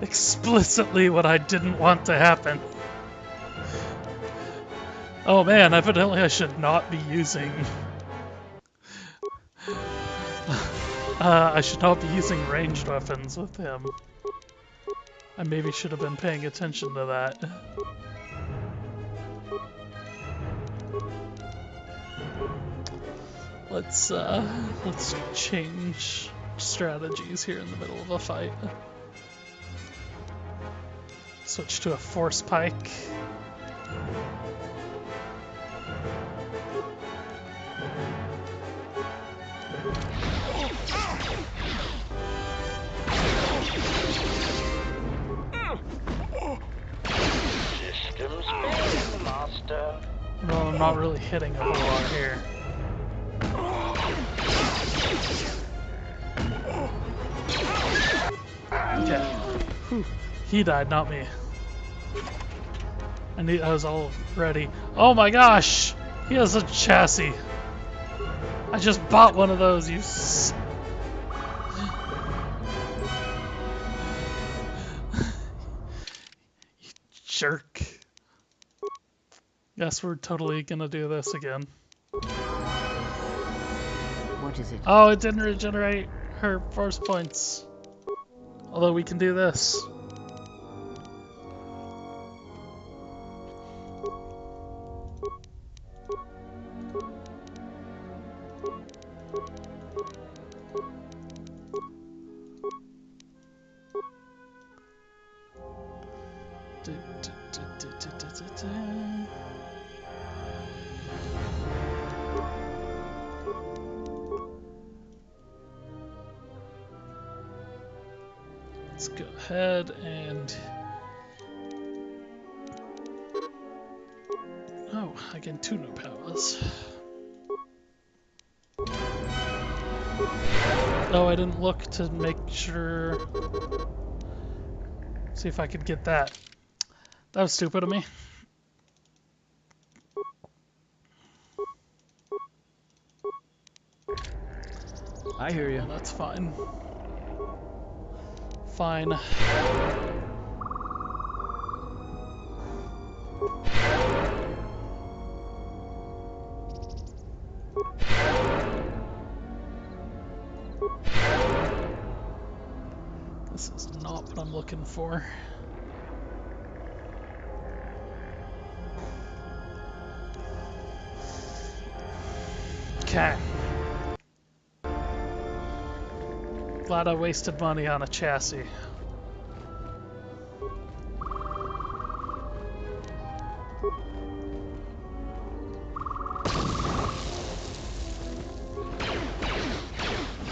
Explicitly what I didn't want to happen. Oh man, evidently I should not be using... I should not be using ranged weapons with him. I maybe should have been paying attention to that. Let's change strategies here in the middle of a fight. Switch to a force pike. Systems failing, Master. No, I'm not really hitting a whole lot here. Okay. Whew. He died, not me. I was all ready. Oh my gosh! He has a chassis. I just bought one of those, you you jerk. Guess we're totally gonna do this again. What is it? Oh, it didn't regenerate her force points. Although we can do this. Let's go ahead and... Oh, I get 2 new powers. Oh, I didn't look to make sure... See if I could get that. That was stupid of me. I hear you. Oh, that's fine. Fine. This is not what I'm looking for. Okay. Glad I wasted money on a chassis.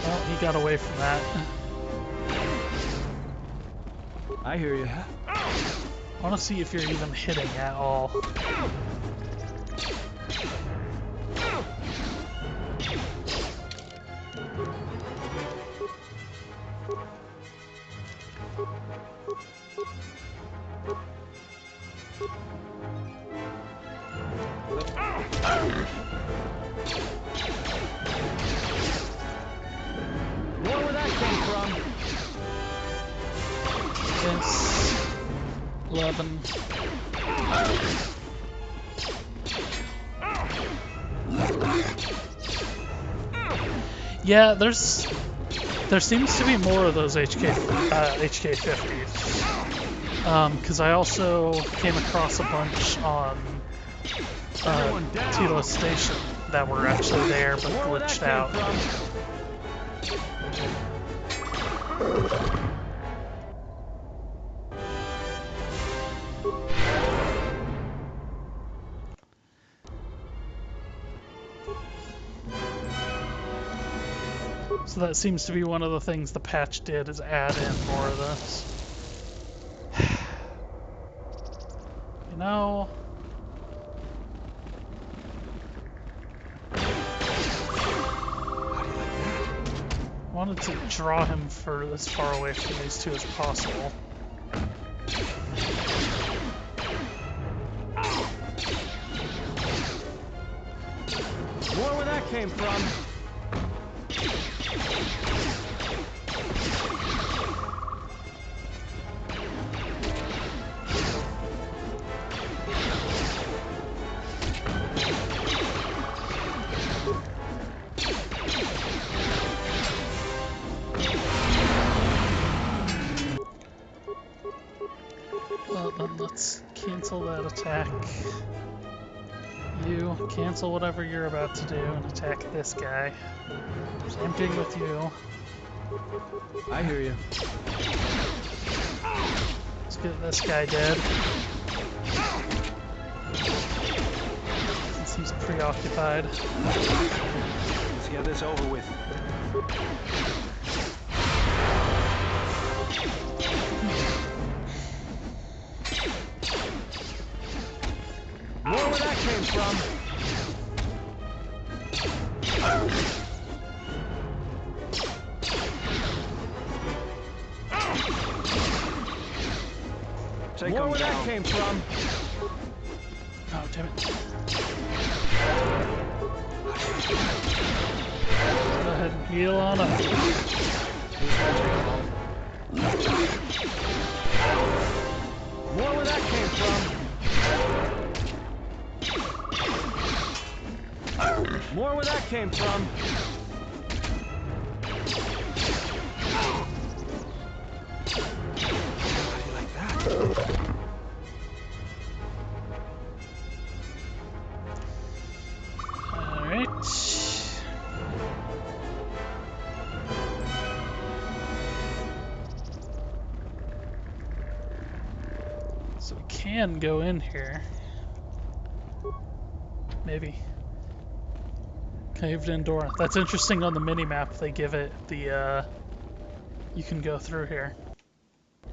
Well, he got away from that. I hear you. I want to see if you're even hitting at all. This 11. Yeah, there seems to be more of those HK50s. Because I also came across a bunch on Tilo Station that were actually there but glitched out. So that seems to be one of the things the patch did, is add in more of this. You know... I wanted to draw him for as far away from these two as possible. More where that came from. Well, then let's cancel that attack. You cancel whatever you're about to do and attack this guy. Same thing with you. I hear you. Let's get this guy dead. Since he's preoccupied. Let's get this over with. More where that came from. More where that came from. Oh, damn it. Go ahead and heal on up. More where that came from. More where that came from. Like that. Alright. So we can go in here. Maybe. Caved in door. That's interesting. On the mini-map they give it the, you can go through here. I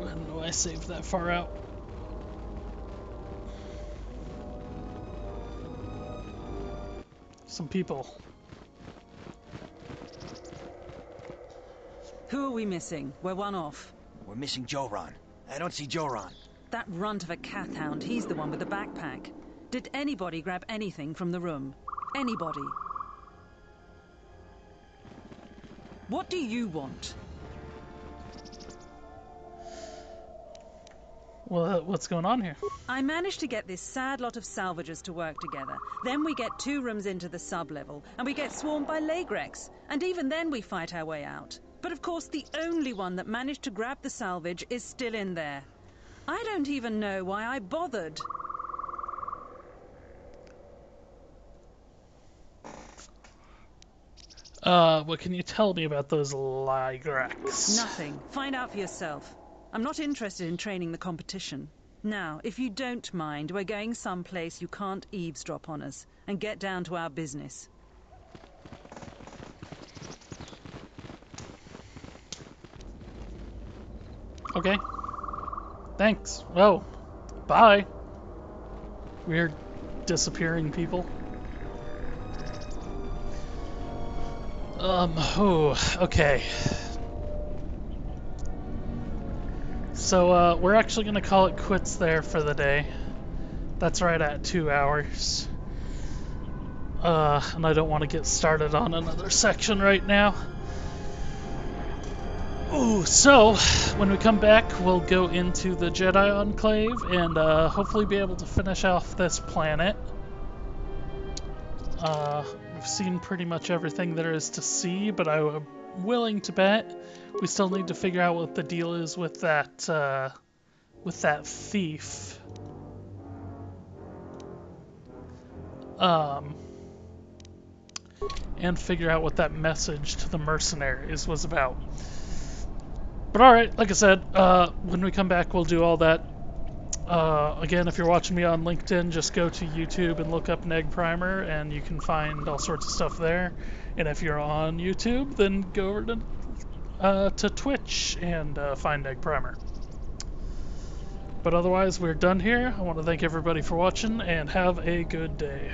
don't know why I saved that far out. Some people. Who are we missing? We're one off. We're missing Joran. I don't see Joran. That runt of a Cath hound, he's the one with the backpack. Did anybody grab anything from the room? Anybody? What do you want? Well, what's going on here? I managed to get this sad lot of salvagers to work together. Then we get 2 rooms into the sub-level, and we get swarmed by Legrex. And even then we fight our way out. But of course the only one that managed to grab the salvage is still in there. I don't even know why I bothered. What can you tell me about those Ligrex? Nothing. Find out for yourself. I'm not interested in training the competition. Now, if you don't mind, we're going someplace you can't eavesdrop on us, and get down to our business. Okay. Thanks. Oh. Bye. Weird disappearing people. Oh, okay. So, we're actually gonna call it quits there for the day. That's right at 2 hours. And I don't want to get started on another section right now. Ooh, so when we come back, we'll go into the Jedi Enclave and hopefully be able to finish off this planet. We've seen pretty much everything there is to see, but I'm willing to bet we still need to figure out what the deal is with that thief. And figure out what that message to the mercenaries was about. But alright, like I said, when we come back we'll do all that. Again, if you're watching me on LinkedIn, just go to YouTube and look up NegPrimer, and you can find all sorts of stuff there. And if you're on YouTube, then go over to Twitch and find NegPrimer. But otherwise, we're done here. I want to thank everybody for watching, and have a good day.